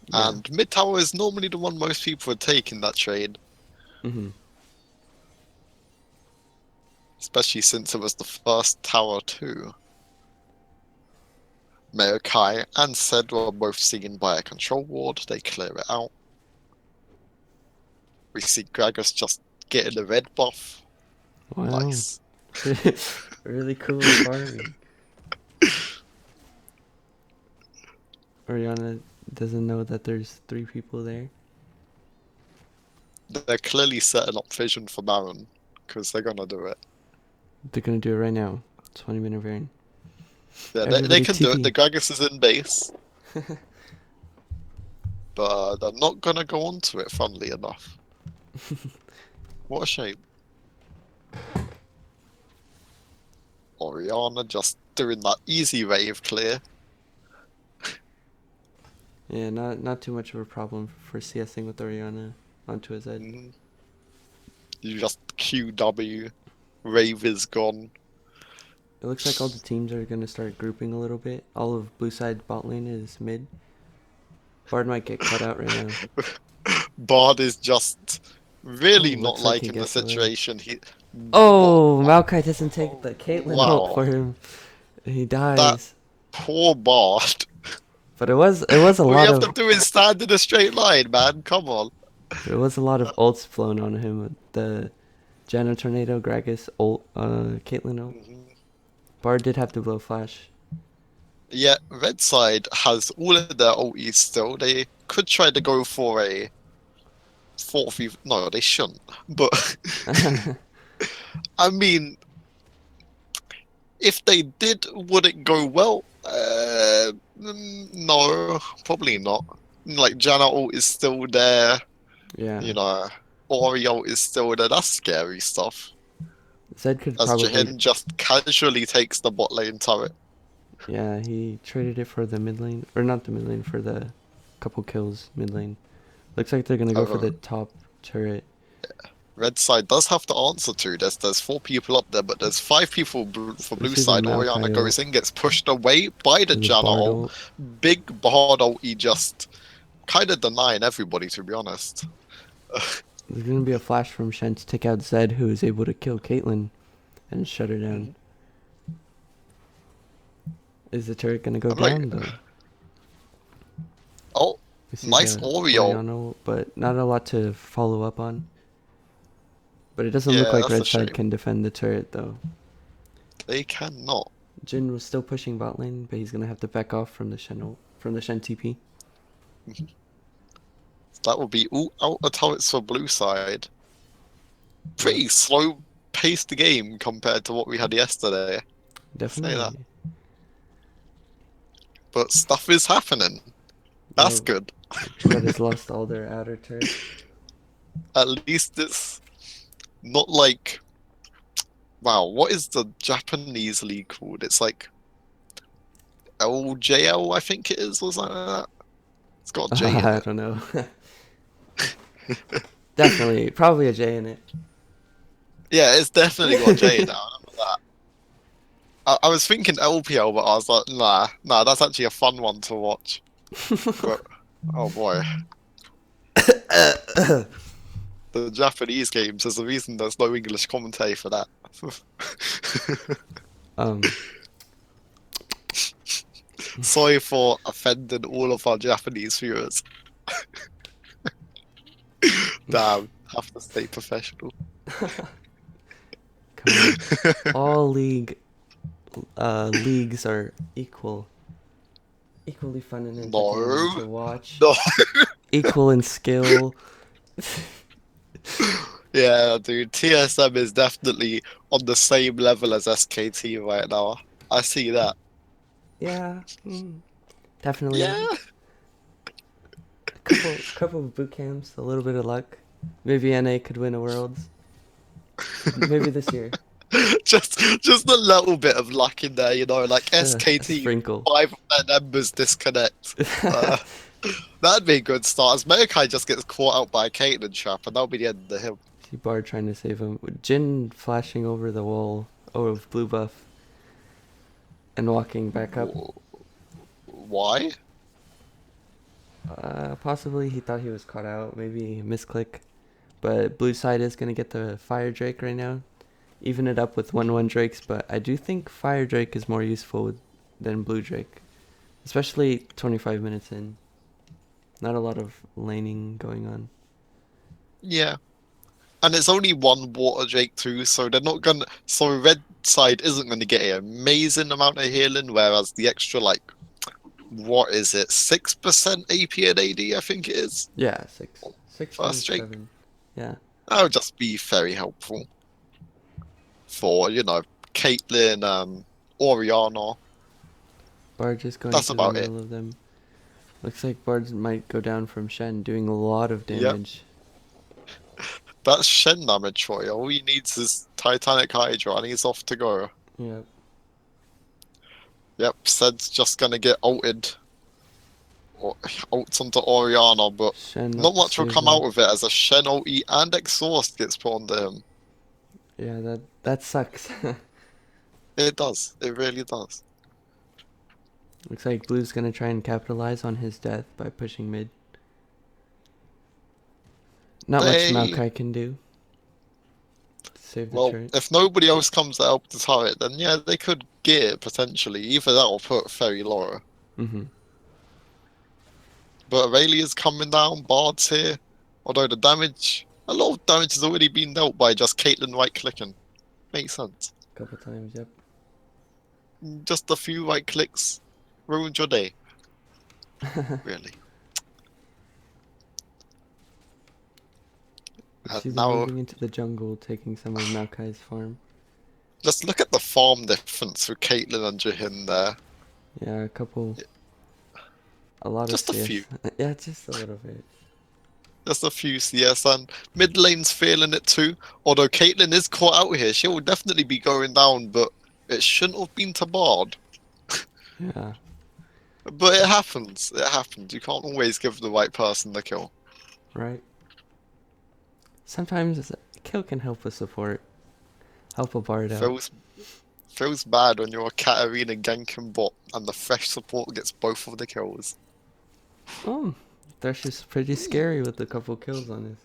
Yeah. And mid tower is normally the one most people would take in that trade. Mm-hmm. Especially since it was the first tower too. Maokai and Zed were both seen by a control ward, they clear it out. We see Gragas just getting the red buff. Wow. Nice. Really cool farming. Oriana doesn't know that there's 3 people there. They're clearly setting up vision for Baron, because they're gonna do it. They're gonna do it right now. 20-minute variant. Yeah, they Everybody can do TP. it. The Gragas is in base. But they're not gonna go onto it, funnily enough. What a shame. Oriana just doing that easy wave clear. Yeah, not too much of a problem for CSing with Oriana onto his head. You just QW. Rave is gone. It looks like all the teams are gonna start grouping a little bit. All of blue side bot lane is mid. Bard might get cut out right now. Bard is just really not looks like he liking the gets away. situation. Oh, Maokai doesn't take the Caitlyn ult Wow. for him. He dies. That poor Bard. But it was a All lot you have of to do is stand in a straight line, man. Come on. there was a lot of ults flown on him. The Janna Tornado, Gragas ult, Caitlyn ult. Bard did have to blow flash. Yeah, red side has all of their ultis still. They could try to go for a 4v. No, they shouldn't. But I mean, if they did, would it go well? No, probably not. Like Janna ult is still there. Yeah. You know, Ori ult is still there. That's scary stuff. Zed could As probably. Jahin just casually takes the bot lane turret. Yeah, he traded it for the mid lane, or not the mid lane, for the couple kills mid lane. Looks like they're gonna go for the top turret. Red side does have to answer to this. There's 4 people up there, but there's 5 people for blue This is a side. Maokai Oriana ult. goes in, gets pushed away by the And the Janna Bard ult. ult. Big Bard ulti just kind of denying everybody, to be honest. There's gonna be a flash from Shen to take out Zed, who is able to kill Caitlyn and shut her down. Is the turret gonna go down though? Oh, We see nice the Oreo. Oriana ult, but not a lot to follow up on. But it doesn't Yeah, look like that's a red side shame. can defend the turret though. They cannot. Jin was still pushing bot lane, but he's gonna have to back off from the Shen ult, from the Shen TP. That will be all out of turrets for blue side. Pretty slow paced game compared to what we had yesterday. Definitely. that. But stuff is happening. That's Well, good. Red has lost all their outer turrets. At least it's not like. Wow, what is the Japanese league called? It's like LJL, I think it is, or something like that. It's got a J in I it. don't know. Definitely, probably a J in it. Yeah, it's definitely got a J in it. I remember I was thinking LPL, but I was like, nah, that's actually a fun one to watch. But oh boy, the Japanese games. There's a reason there's no English commentary for that. Um, Sorry for offending all of our Japanese viewers. Damn, have to stay professional. come on. All leagues are equally fun and entertaining No, to watch. no. Equal in skill. Yeah, dude, TSM is definitely on the same level as SKT right now. I see that. Yeah, definitely. Yeah. Couple of boot camps, a little bit of luck. Maybe NA could win a Worlds. Maybe this year. just a little bit of luck in there, like A SKT, sprinkle. 5 of their members disconnect. Uh, that'd be a good start. As Maokai just gets caught out by a Caitlyn trap, and that'll be the end of him. See Bard trying to save him. Jin flashing over the wall of blue buff and walking back up. Why? Possibly he thought he was caught out. Maybe misclick. But blue side is going to get the Fire Drake right now. Even it up with 1-1 Drakes. But I do think Fire Drake is more useful than blue Drake. Especially 25 minutes in. Not a lot of laning going on. Yeah. And it's only one water Drake too, so they're not gonna. So red side isn't gonna get an amazing amount of healing, whereas the extra what is it, 6% AP and AD? I think it is. Yeah, 6 First Drake. 7. Yeah. That would just be very helpful for Caitlyn, Oriana. Bard just going That's through the about it. middle of them. Looks like Bard might go down from Shen, doing a lot of Yep. damage. That's Shen damage, Troy. All he needs is Titanic Hydra, and he's off to go. Yep. Yep, Sed's just gonna get ulted. Or ults onto Oriana, but Shen not much will saves come him. out of it as a Shen ulti and exhaust gets put onto him. Yeah, that sucks. It does. It really does. Looks like Blue's gonna try and capitalize on his death by pushing mid. Not much Maokai can do. Save the Well, turret. if nobody else comes to help the turret, then yeah, they could get it potentially. Either that or put Fairy Laura. Mm-hmm. But Aurelia's coming down, Bard's here. Although a lot of damage has already been dealt by just Caitlyn right clicking. Makes sense. Couple times, yep. Just a few right clicks ruined your day. Really. You see And them now, moving into the jungle, taking some of Maokai's farm. just look at the farm difference with Caitlyn and Jahin there. Yeah, a lot Just of a CS. few. Yeah, just a little bit. Just a few CS, and mid lane's feeling it too. Although Caitlyn is caught out here, she will definitely be going down, but it shouldn't have been to Bard. Yeah. But it happens. It happens. You can't always give the right person the kill. Right. Sometimes a kill can help a support. Help a Bard out. Feels bad when you're a Katarina ganking bot and the fresh support gets both of the kills. Oh, Thresh is pretty scary with a couple kills on his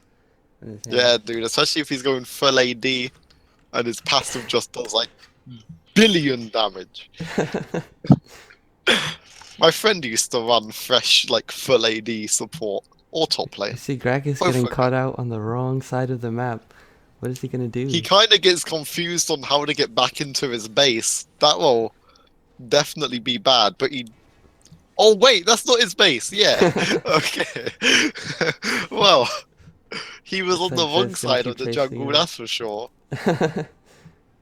hand. Yeah, dude, especially if he's going full AD and his passive just does billion damage. My friend used to run fresh full AD support or top I lane. see Greg is Both getting of them. caught out on the wrong side of the map. What is he gonna do? He kind of gets confused on how to get back into his base. That will definitely be bad, but he... Oh wait, that's not his base, yeah. Okay. Well, he was Looks on the like wrong Zed's gonna side of keep the chasing jungle, him. that's for sure.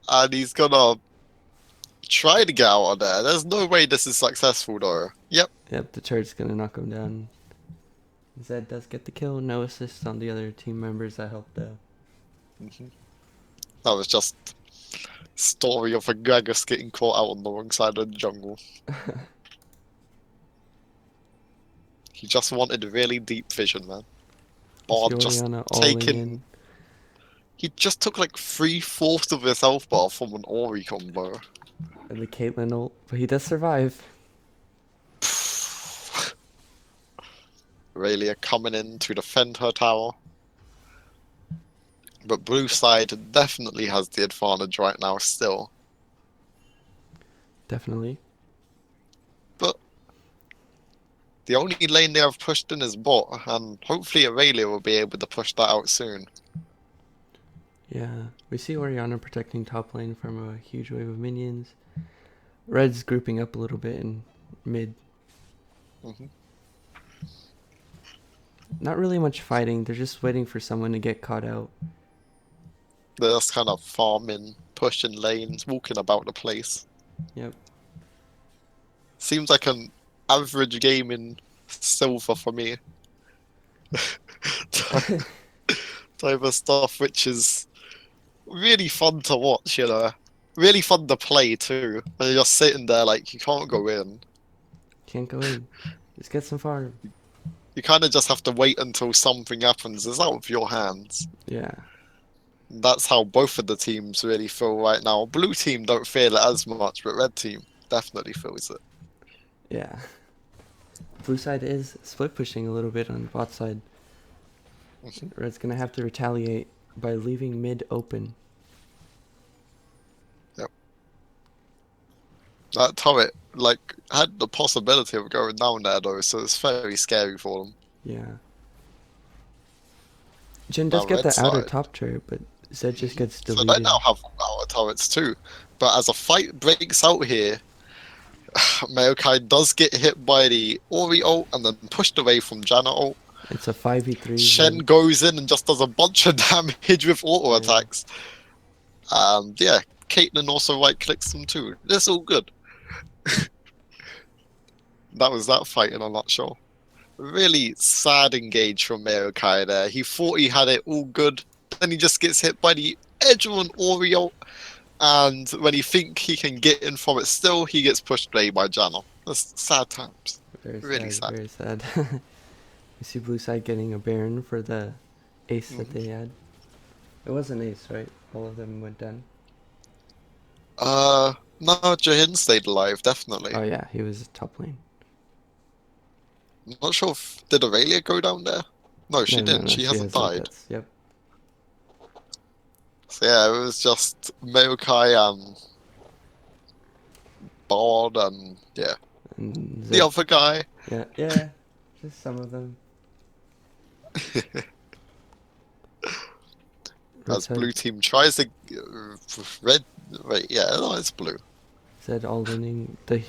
And he's gonna try to get out of there. There's no way this is successful though. Yep. Yep, the turret's gonna knock him down. Zed does get the kill. No assists on the other team members that helped though. That was just story of a Gragas getting caught out on the wrong side of the jungle. He just wanted really deep vision, man. Bard just Oriana all-in taking... in. He just took 3/4 of his health bar from an Ori combo. And the Caitlyn ult, but he does survive. Aurelia coming in to defend her tower. But blue side definitely has the advantage right now still. Definitely. But the only lane they have pushed in is bot, and hopefully Aurelia will be able to push that out soon. Yeah, we see Orianna protecting top lane from a huge wave of minions. Red's grouping up a little bit in mid. Hmm. Not really much fighting, they're just waiting for someone to get caught out. They're just kind of farming, pushing lanes, walking about the place. Yep. Seems like an average game in silver for me. Type of stuff which is really fun to watch, you know. Really fun to play too. And you're just sitting there like you can't go in. Can't go in. Just get some farm. You kind of just have to wait until something happens. It's out of your hands. Yeah. That's how both of the teams really feel right now. Blue team don't feel it as much, but red team definitely feels it. Yeah. Blue side is split pushing a little bit on bot side. Red's gonna have to retaliate by leaving mid open. Yep. That turret, like, had the possibility of going down there though, so it's very scary for them. Yeah. Jin does Now, get red the outer side. top turret, but Zed just gets So they deleted. now have outer turrets too. But as a fight breaks out here, Maokai does get hit by the Ori ult and then pushed away from Janna ult. It's a 5v3. Shen goes in and just does a bunch of damage with auto attacks. And yeah, Caitlyn also right clicks them too. That's all good. That was that fight in a nutshell. Really sad engage from Maokai there. He thought he had it all good, then he just gets hit by the edge of an Ori ult. And when he think he can get in from it still, he gets pushed away by Janna. That's sad times. Very Really sad, sad. very sad. You see blue side getting a Baron for the ace that they had. It was an ace, right? All of them went down. No, Jahin stayed alive, definitely. Oh yeah, he was top lane. I'm not sure if did Aurelia go down there? No, she No, didn't. no, She hasn't has no died. deaths. Yep. So yeah, it was just Maokai and Bard and yeah, And the Zed, other guy. yeah, just some of them. As Zed, blue team tries to red. Wait, yeah, no, it's blue. Zed all winning. The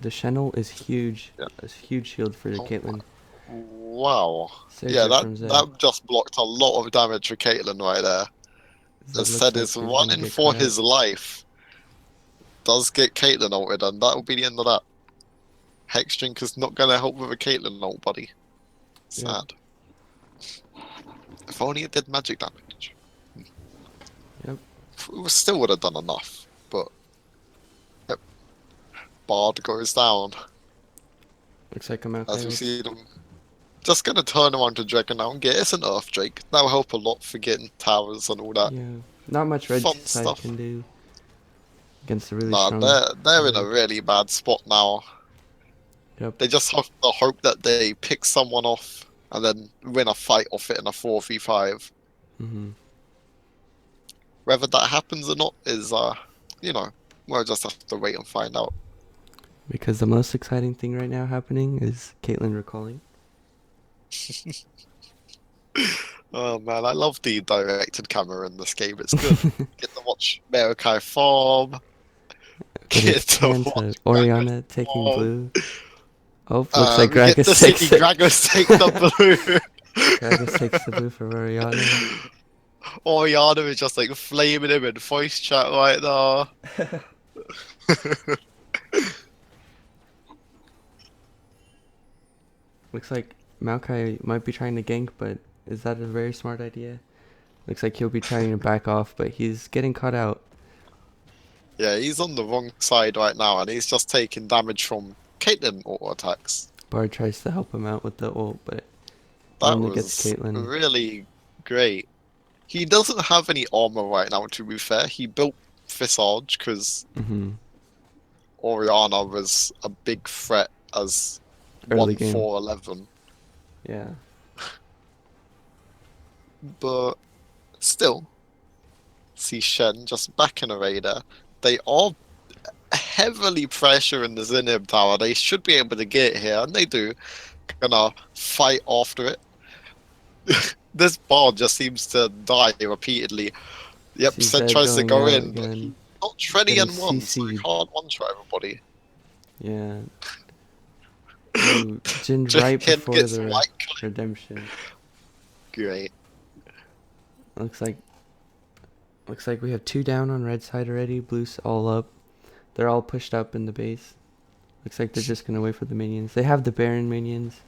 Channel is huge. Yeah. A huge shield for Oh Caitlyn. Wow. Saved Yeah, her from Zed. that just blocked a lot of damage for Caitlyn right there. Zed As looks said, like is he's one gonna in get for caught his out. life. Does get Caitlyn ulted, and that will be the end of that. Hexdrink is not going to help with a Caitlyn ult, buddy. Sad. If only it did magic damage. Yep. It still would have done enough, but... Yep. Bard goes down. Looks like I'm out. As we see them. Just going to turn around to Dragon now and get us an Earth Drake. That'll help a lot for getting towers and all that. Yeah. Not much red Fun side stuff. can do against a really Nah, strong. they're in a Red. really bad spot now. Yep. They just have to hope that they pick someone off and then win a fight off it in a 4v5. Mm-hmm. Whether that happens or not is, you know, we'll just have to wait and find out. Because the most exciting thing right now happening is Caitlyn recalling. Oh man, I love the directed camera in this game. It's good. Get to watch Maokai farm. Get to watch Orianna taking farm. blue. Oh, looks like We get to Gragas see takes it. Gragas take the blue. Gragas takes the blue for Orianna. Orianna is just like flaming him in voice chat right now. Looks like Maokai might be trying to gank, but is that a very smart idea? Looks like he'll be trying to back off, but he's getting caught out. Yeah, he's on the wrong side right now, and he's just taking damage from Caitlyn auto attacks. Bard tries to help him out with the ult, but That only was gets Caitlyn. really great. He doesn't have any armor right now, to be fair. He built Visage because Mm-hmm. Oriana was a big threat as Early one game. 4-11. Yeah. But still, see Shen just back in a radar. They are heavily pressuring the Zenib tower. They should be able to get here, and they do. Gonna fight after it. This ball just seems to die repeatedly. Yep, See Sen Zed tries to going go out in, but again. he's not tready Getting and one, so he CC'd. can't one-shot everybody. Yeah. Ooh, Jin right Jin before gets the white clip. redemption. Great. Looks like we have 2 down on red side already. Blue's all up. They're all pushed up in the base. Looks like they're just gonna wait for the minions. They have the Baron minions.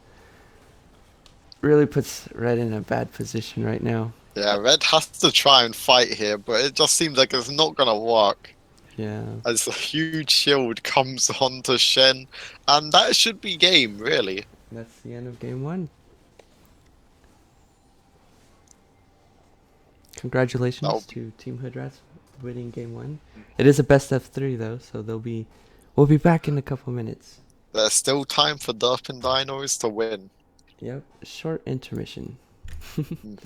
Really puts red in a bad position right now. Yeah, Red has to try and fight here, but it just seems like it's not gonna work. Yeah. As a huge shield comes onto Shen, and that should be game, really. That's the end of game 1. Congratulations That'll to Team Hoodrats winning game 1. It is a best of 3 though, so we'll be back in a couple minutes. There's still time for DerpingDinos to win. Yep, short intermission. Mhm.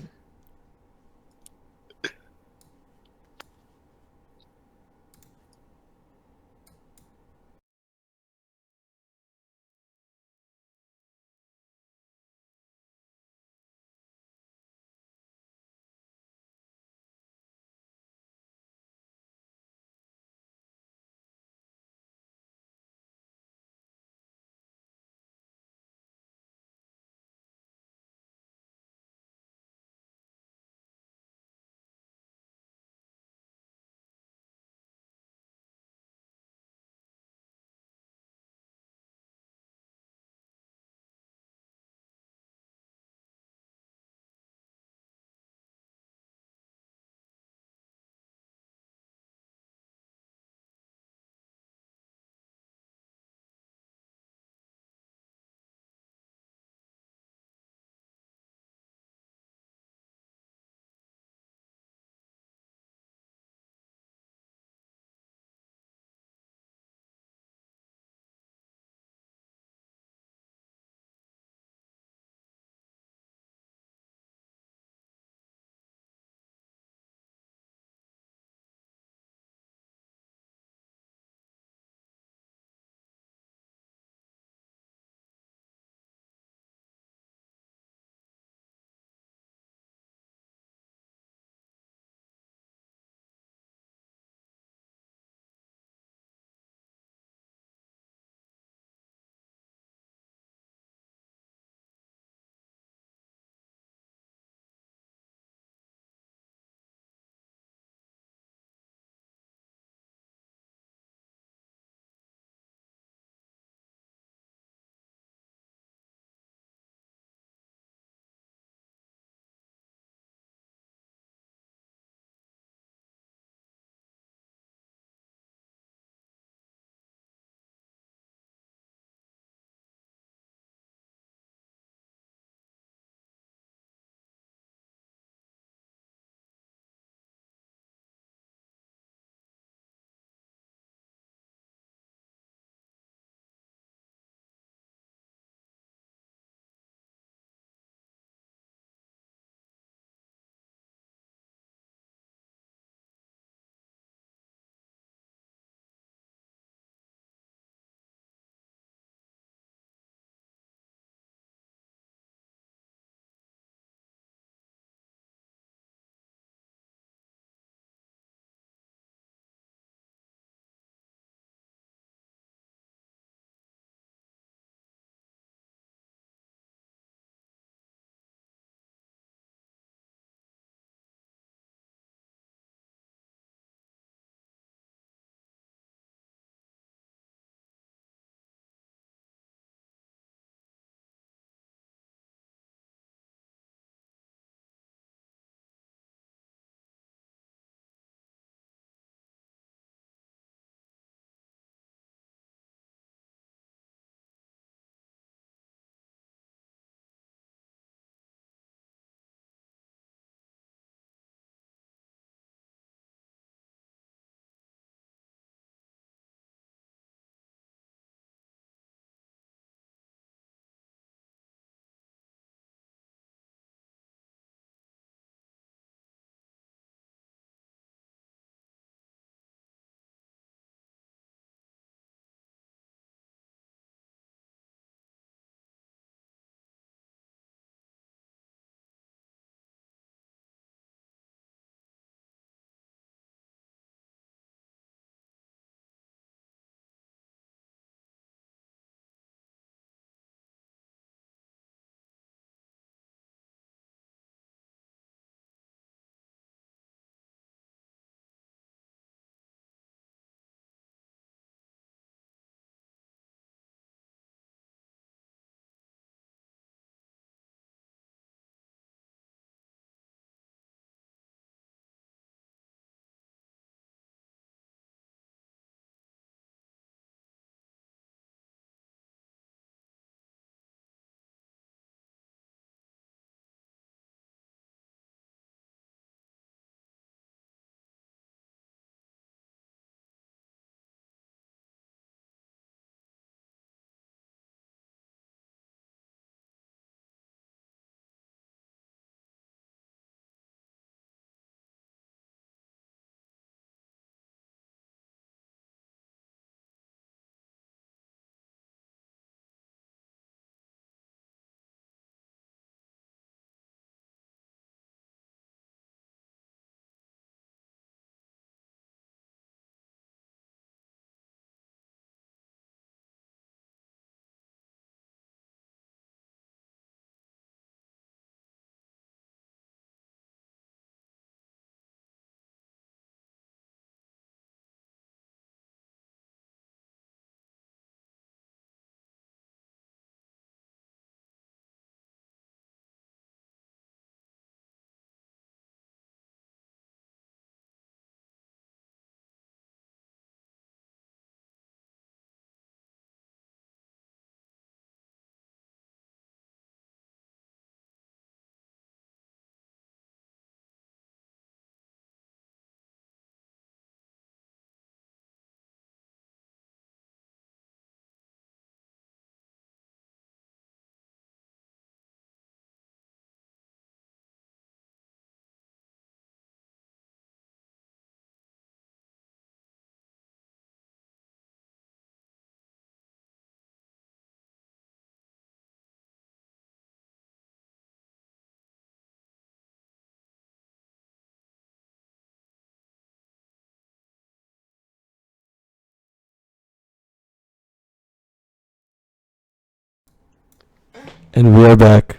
And we are back.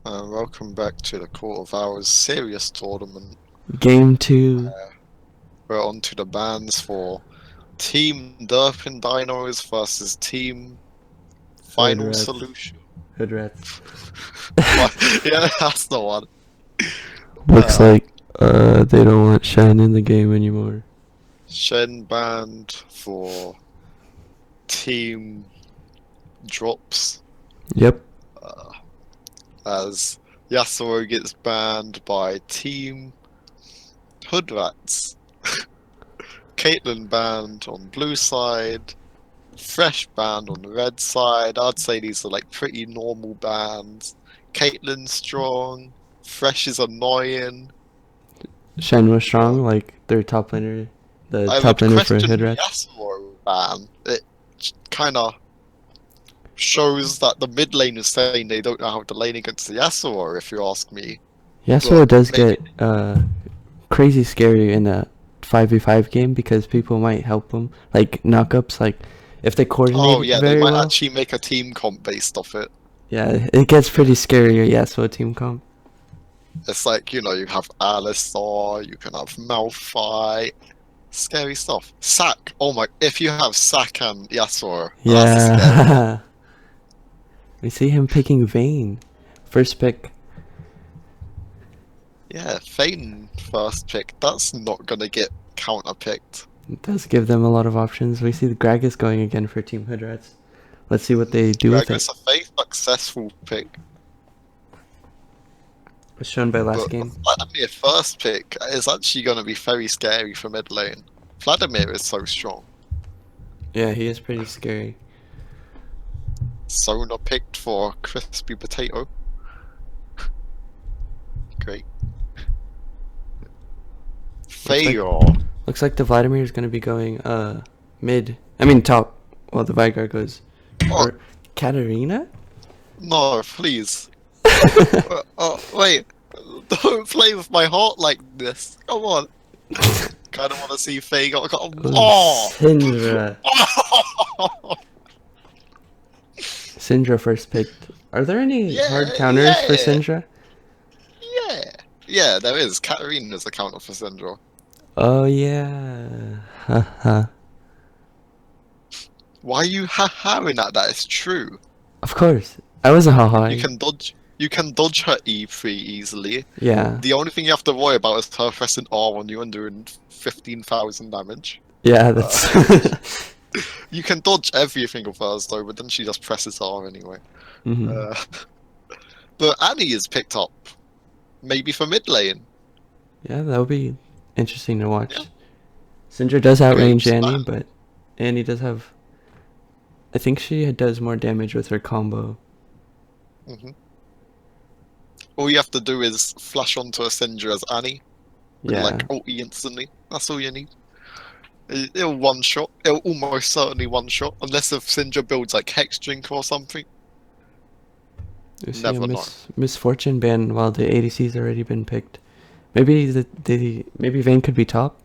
Welcome back to the Court of Owls serious tournament. Game 2. We're on to the bans for Team DerpingDinos versus Team Final Rats. Solution. Hood rats. Yeah, that's the one. Looks like they don't want Shen in the game anymore. Shen banned for Team Drops. Yep. As Yasuo gets banned by Team Hood Rats. Caitlyn banned on blue side. Fresh banned on the red side. I'd say these are like pretty normal bans. Caitlyn's strong. Fresh is annoying. Shen was strong, like their top laner. The I top would laner for question Hood the rats. Yasuo ban. It kind of shows that the mid lane is saying they don't know how to lane against the Yasuo, if you ask me. Yasuo But does maybe- get crazy scary in a 5v5 game because people might help them. Like knockups, like if they coordinate Oh yeah, they very might well. actually make a team comp based off it. Yeah, it gets pretty scary, Yasuo team comp. It's like, you know, you have Alistar, you can have Malphite, scary stuff. Sack, oh my, if you have Sack and Yasuo, that's a scary. Yeah. We see him picking Vayne. First pick. Yeah, Fane first pick, that's not gonna get counter picked. It does give them a lot of options. We see the Gragas going again for Team Hood Rats. Let's see what they do with it. Gragas a very successful pick. Was shown by last But game. Vladimir first pick is actually gonna be very scary for mid lane. Vladimir is so strong. Yeah, he is pretty scary. Sona picked for crispy potato. Great. Fayor. Looks like the Vladimir is gonna be going mid. I mean top. While the Vigor goes. Oh. Or Katarina? No, please. Oh, wait. Don't play with my heart like this. Come on. Kinda wanna see Faye go. Oh! Syndra. Syndra first picked. Are there any Yeah, hard counters for yeah. Syndra? Yeah. Yeah, there is. Katarina's a counter for Syndra. Oh yeah. Haha. Why are you ha-haing at that? It's true. Of course. I wasn't haha. You can dodge her E3 easily. Yeah. The only thing you have to worry about is her pressing R on you and doing 15,000 damage. Yeah, that's. You can dodge everything of hers though, but then she just presses R anyway. Mhm. But Annie is picked up. Maybe for mid lane. Yeah, that would be interesting to watch. Yeah. Syndra does outrange Great Annie, spot. but Annie does have. I think she does more damage with her combo. Hmm. All you have to do is flash onto a Syndra as Annie. And Yeah. like ulti instantly. That's all you need. It'll one shot. It'll almost certainly one shot. Unless if Syndra builds like Hex Drink or something. We see Never a know. misfortune ban while the ADC's already been picked. Maybe maybe Vayne could be top.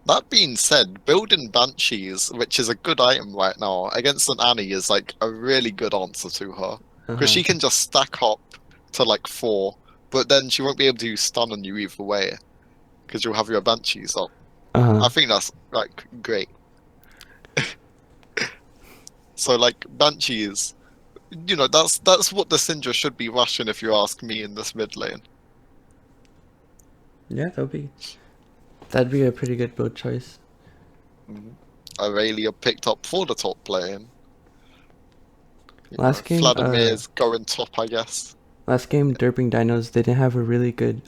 That being said, building Banshees, which is a good item right now, against an Annie is like a really good answer to her. Because she can just stack up to like 4, but then she won't be able to stun on you either way. Because you'll have your Banshees up. I think that's like great. So like Banshees, you know, that's what the Syndra should be rushing if you ask me in this mid lane. Yeah, that'd be a pretty good build choice. Aurelia picked up for the top lane. You Last game, Vladimir's going top, I guess. Last game, DerpingDinos, they didn't have a really good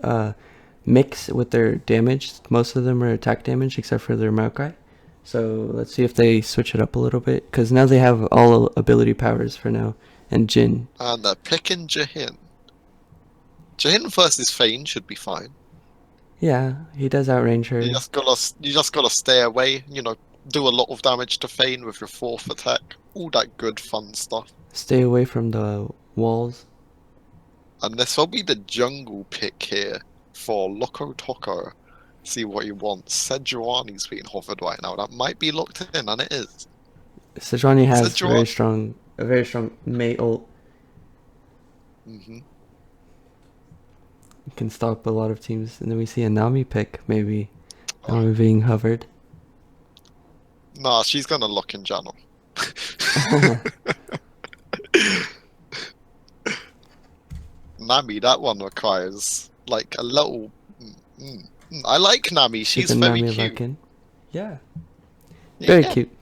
mix with their damage. Most of them are attack damage except for their Maokai. So let's see if they switch it up a little bit. Because now they have all ability powers for now. And Jin. And they're picking Jahin. Jahin versus Fane should be fine. Yeah, he does outrange her. You just gotta stay away, you know, do a lot of damage to Fane with your 4th attack. All that good fun stuff. Stay away from the walls. And this will be the jungle pick here for Loco Toco. See what he wants. Sejuani's being hovered right now. That might be locked in, and it is. Sejuani has Sejuani- very strong a very strong Mei ult. Hmm. Can stop a lot of teams. And then we see a Nami pick, maybe. Nami being hovered. Nah, she's gonna lock in Jano. Nami, that one requires like a little. I like Nami. She's Keeping very Nami cute. looking. Yeah. Very Yeah. cute.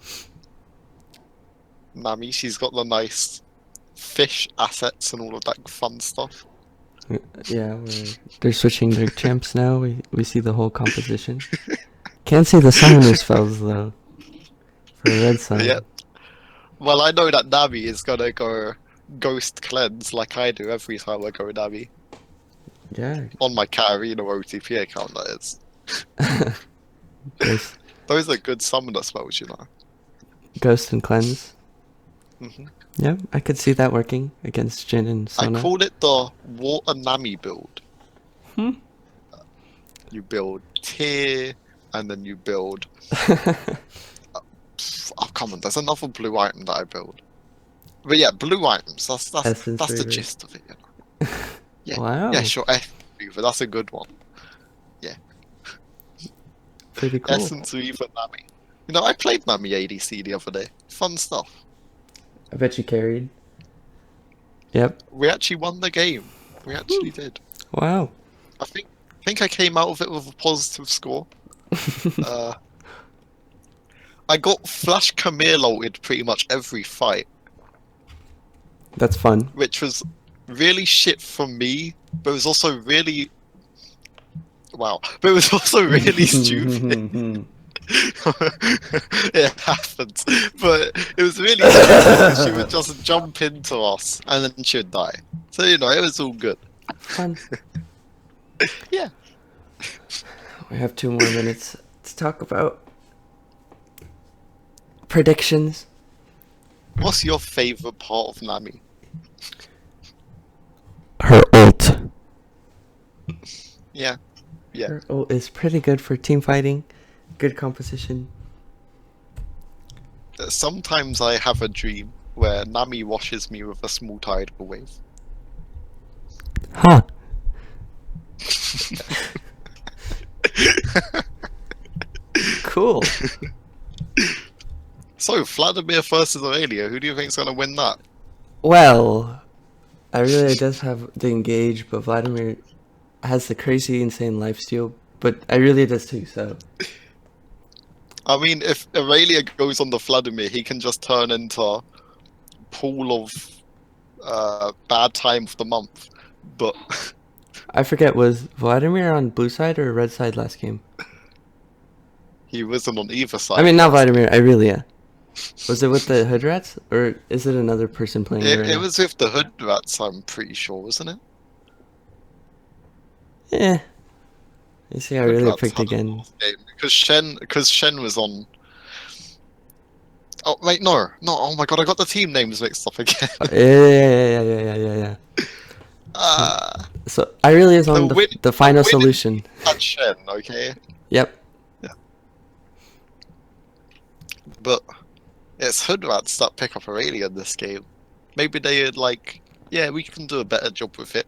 Nami, she's got the nice fish assets and all of that fun stuff. Yeah, they're switching their champs now. We see the whole composition. Can't see the summoner spells though. For red side. Yeah. Well, I know that Nami is gonna go ghost cleanse like I do every time I go Nami. Yeah. On my Katarina OTP account, that is. Ghost, Those are good summoner spells, you know. Ghost and cleanse. Hmm. Yeah, I could see that working against Jin and Sona. I call it the Water Nami build. Hmm? You build tier, and then you build. Oh, come on, there's another blue item that I build. But yeah, blue items. That's Essence the Reaver. gist of it, you know. Yeah. Wow. Yeah, sure. But that's a good one. Yeah. Pretty cool. Essence Reaver Nami. You know, I played Nami ADC the other day. Fun stuff. I bet you carried. Yep. We actually won the game. We actually did. Wow. I think I came out of it with a positive score. I got Flash Camille ulted pretty much every fight, That's fun. which was really shit for me, but it was also really wow. But it was also really stupid. It happens, but it was really stupid. She would just jump into us and then she would die. So you know, it was all good. Fun. Yeah. We have 2 more minutes to talk about predictions. What's your favorite part of Nami? Her ult. Yeah. Yeah. Her ult is pretty good for team fighting. Good composition. Sometimes I have a dream where Nami washes me with a small tidal wave. Huh. Cool. So, Vladimir versus Aurelia, who do you think's gonna win that? Well, Aurelia does have the engage, but Vladimir has the crazy insane lifesteal, but Aurelia does too, so. I mean, if Aurelia goes on the Vladimir, he can just turn into pool of bad time of the month. But I forget, was Vladimir on blue side or red side last game? he wasn't on either side. I mean, not Vladimir, Aurelia. Was it with the hood rats, or is it another person playing It Aurelia? was with the hood rats, I'm pretty sure, wasn't it? Yeah. You see, Hood Aurelia rats picked had a again. last game, because Shen was on. Oh wait, no. Oh my god, I got the team names mixed up again. Yeah. So Aurelia is on the final solution. That's Shen, okay? Yep. But it's hood rats that pick up Aurelia in this game. Maybe they'd like, yeah, we can do a better job with it.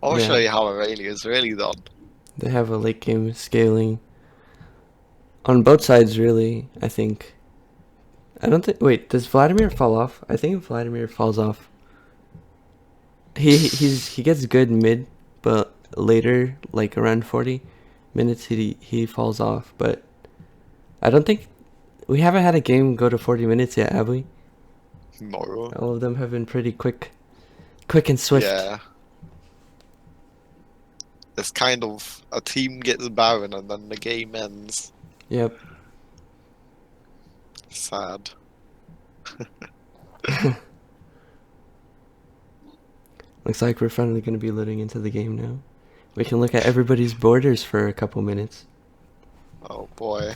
I'll show you how Aurelia is really done. They have a late game scaling on both sides, really. I think. I don't think. Wait, does Vladimir fall off? I think Vladimir falls off. He gets good mid, but later, like around 40 minutes, he falls off. But I don't think we haven't had a game go to 40 minutes yet, have we? No. All of them have been pretty quick and swift. Yeah. It's kind of a team gets Baron and then the game ends. Yep. Sad. Looks like we're finally going to be loading into the game now. We can look at everybody's borders for a couple minutes. Oh boy.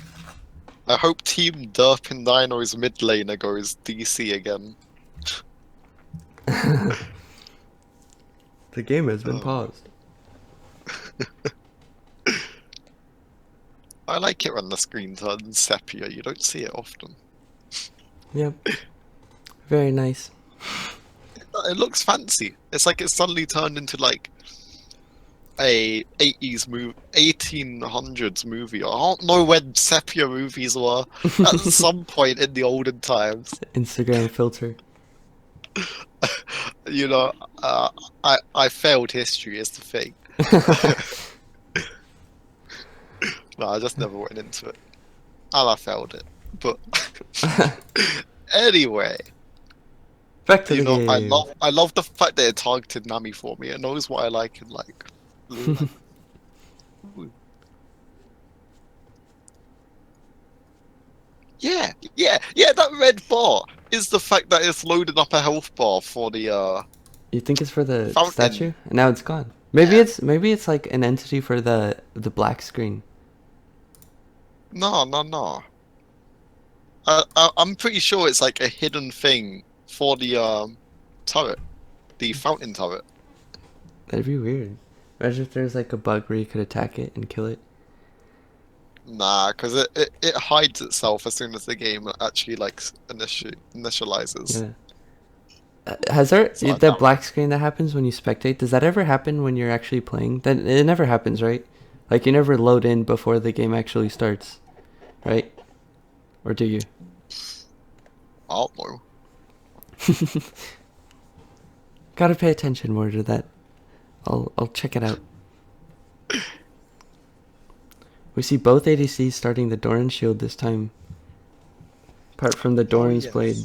I hope Team DerpingDinos mid laner goes DC again. The game has been paused. I like it when the screen turns sepia. You don't see it often. Yep. Very nice. it looks fancy. It's like it's suddenly turned into like a 80s movie, 1800s movie. I don't know when sepia movies were. At some point in the olden times, Instagram filter. you know, I failed history is the thing. No, I just never went into it, and I failed it. But anyway, Back to you the know, game. I love the fact that it targeted Nami for me. It knows what I like and like. Luna. Yeah. That red bar is the fact that it's loading up a health bar for the You think it's for the fountain. statue? And now it's gone. Yeah. Maybe it's like an entity for the black screen. No. I'm pretty sure it's like a hidden thing for the turret, the fountain turret. That'd be weird. Imagine if there's like a bug where you could attack it and kill it. Nah, because it hides itself as soon as the game actually like initializes. Yeah. Has there So I that doubt black screen that happens when you spectate? Does that ever happen when you're actually playing? That it never happens, right? Like you never load in before the game actually starts, right? Or do you? I don't know. Gotta pay attention more to that. I'll check it out. We see both ADCs starting the Doran shield this time. Apart from the Doran's blade.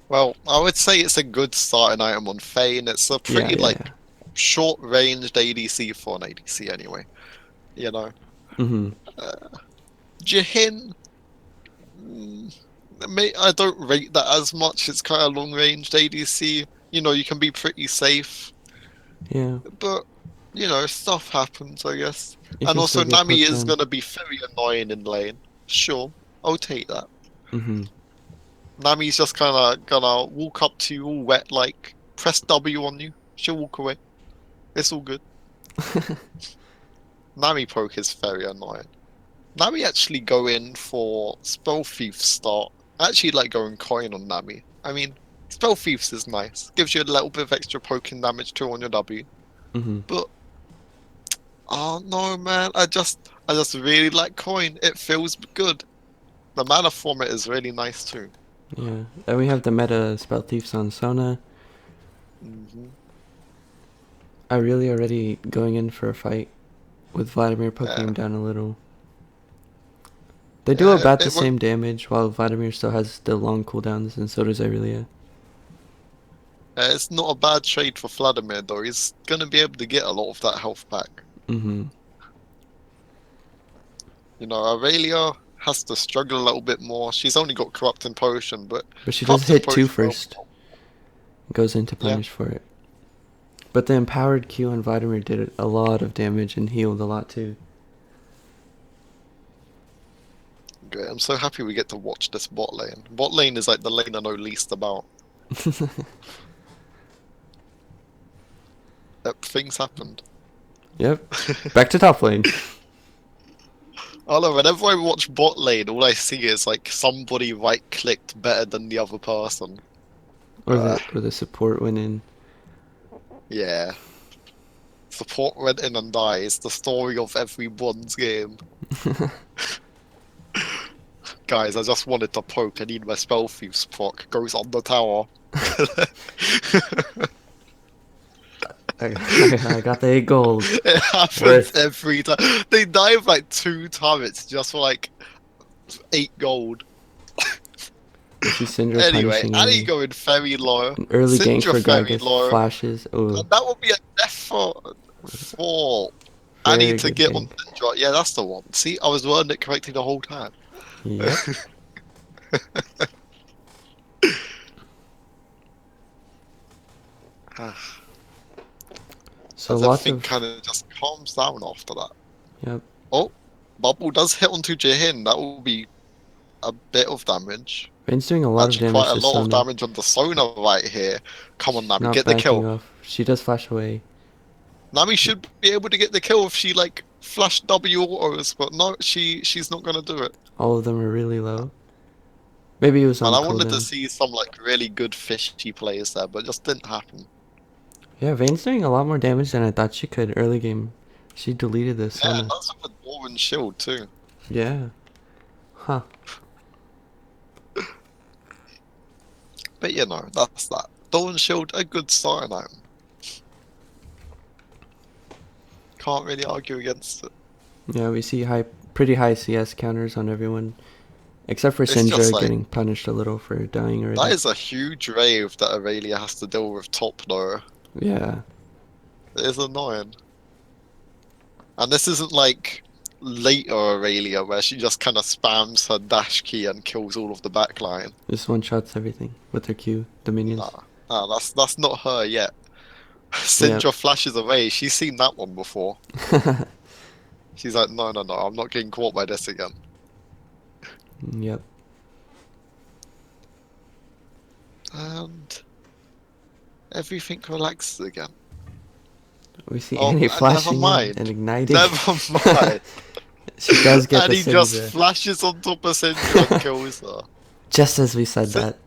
Well, I would say it's a good starting item on Fane. It's a pretty Yeah. short-ranged ADC for an ADC anyway. You know. Mm-hmm. Jihin, I don't rate that as much. It's kind of long-ranged ADC. You know, you can be pretty safe. Yeah. But, you know, stuff happens, I guess. You And can also, still get Nami poked is on. going to be very annoying in lane. Sure, I'll take that. Mm-hmm. Nami's just kind of gonna walk up to you all wet, like, press W on you. She'll walk away. It's all good. Nami poke is very annoying. Nami actually go in for Spell Thief start. I actually like going coin on Nami. I mean, Spell Thieves is nice. Gives you a little bit of extra poking damage too on your W. Mm-hmm. But oh no, man! I just really like coin. It feels good. The mana format is really nice too. Yeah. Then we have the meta spell thieves on Sona. I really already going in for a fight with Vladimir poking him down a little. They do about the same damage while Vladimir still has the long cooldowns and so does Irelia. It's not a bad trade for Vladimir though. He's gonna be able to get a lot of that health back. Mm-hmm. You know, Aurelia has to struggle a little bit more. She's only got Corrupting Potion, but she does Corrupting hit 2 Potion first. Goes into punish for it. But the empowered Q on Vladimir did a lot of damage and healed a lot too. Great. I'm so happy we get to watch this bot lane. Bot lane is like the lane I know least about. Things happened. Yep. Back to top lane. I don't know, whenever I watch bot lane, all I see is like somebody right-clicked better than the other person. Or the support went in. Yeah. Support went in and died. It's the story of everyone's game. Guys, I just wanted to poke. I need my spell thieves proc. Goes on the tower. I got the 8 gold. It happens every time. They die with like 2 turrets just for like 8 gold. Anyway, Annie going very low. An early gank for very Gragas. low. Flashes. Ooh. That would be a death for Annie to get on Syndra. Yeah, that's the one. See, I was wording it correctly the whole time. Yep. So lots everything of kind of just calms down after that. Yep. Oh, Bubble does hit onto Jihin. That will be a bit of damage. Vayne's doing a lot Actually, of damage. quite a lot of damage on the Sona right here. Come on, Nami, get the kill. Off. She does flash away. Nami should be able to get the kill if she like flash W autos, but no, she's not gonna do it. All of them are really low. Maybe it was And on I wanted to cooldown. see some like really good fishy plays there, but it just didn't happen. Yeah, Vayne's doing a lot more damage than I thought she could early game. She deleted the Yeah, Sona. that's with War and Shield too. Yeah. Huh. But you know, that's that. Dawn Shield, a good starting item. Can't really argue against it. Yeah, we see pretty high CS counters on everyone. Except for It's just Syndra like, getting punished a little for dying that already. is a huge wave that Aurelia has to deal with top though. Yeah. It is annoying. And this isn't like later Aurelia where she just kind of spams her dash key and kills all of the backline. Just one-shots everything with her Q, the Nah, minions. nah, that's not her yet. Yep. Syndra flashes away. She's seen that one before. She's like, no, no, no, I'm not getting caught by this again. Yep. And everything relaxes again. We see Oh, Annie never flashing in mind. and igniting. Never mind. She does get And the he just Syndra. flashes on top of Syndra and kills her. Just as we said Sy- that.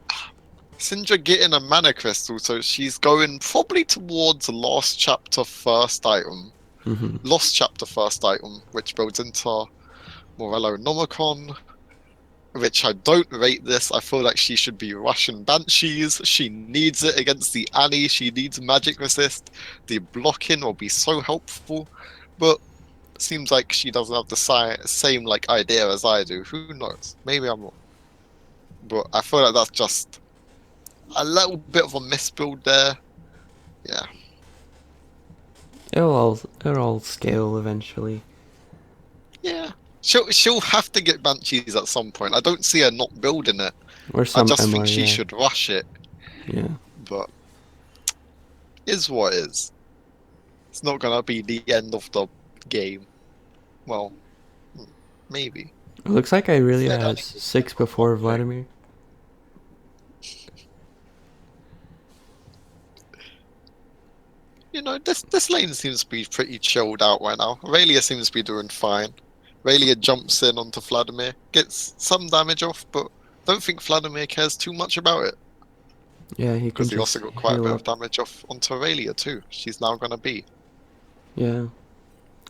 Syndra getting a mana crystal, so she's going probably towards last chapter first item. Hmm. Lost chapter first item, which builds into Morello Nomicon, which I don't rate this. I feel like she should be Russian Banshees. She needs it against the Annie. She needs magic resist. The blocking will be so helpful, but seems like she doesn't have the same like idea as I do. Who knows? Maybe I'm wrong. But I feel like that's just a little bit of a misbuild there. Yeah. It'll all scale eventually. Yeah. She'll have to get Banshees at some point. I don't see her not building it. Or I some just MR, think she yeah. should rush it. Yeah. But is what is. It's not gonna be the end of the game. Well, maybe. It looks like Irelia Said has Annie. 6 before Vladimir. You know, this lane seems to be pretty chilled out right now. Aurelia seems to be doing fine. Aurelia jumps in onto Vladimir, gets some damage off, but don't think Vladimir cares too much about it. Yeah, he can Because he just also got quite a heal bit up. of damage off onto Aurelia too. She's now gonna be. Yeah.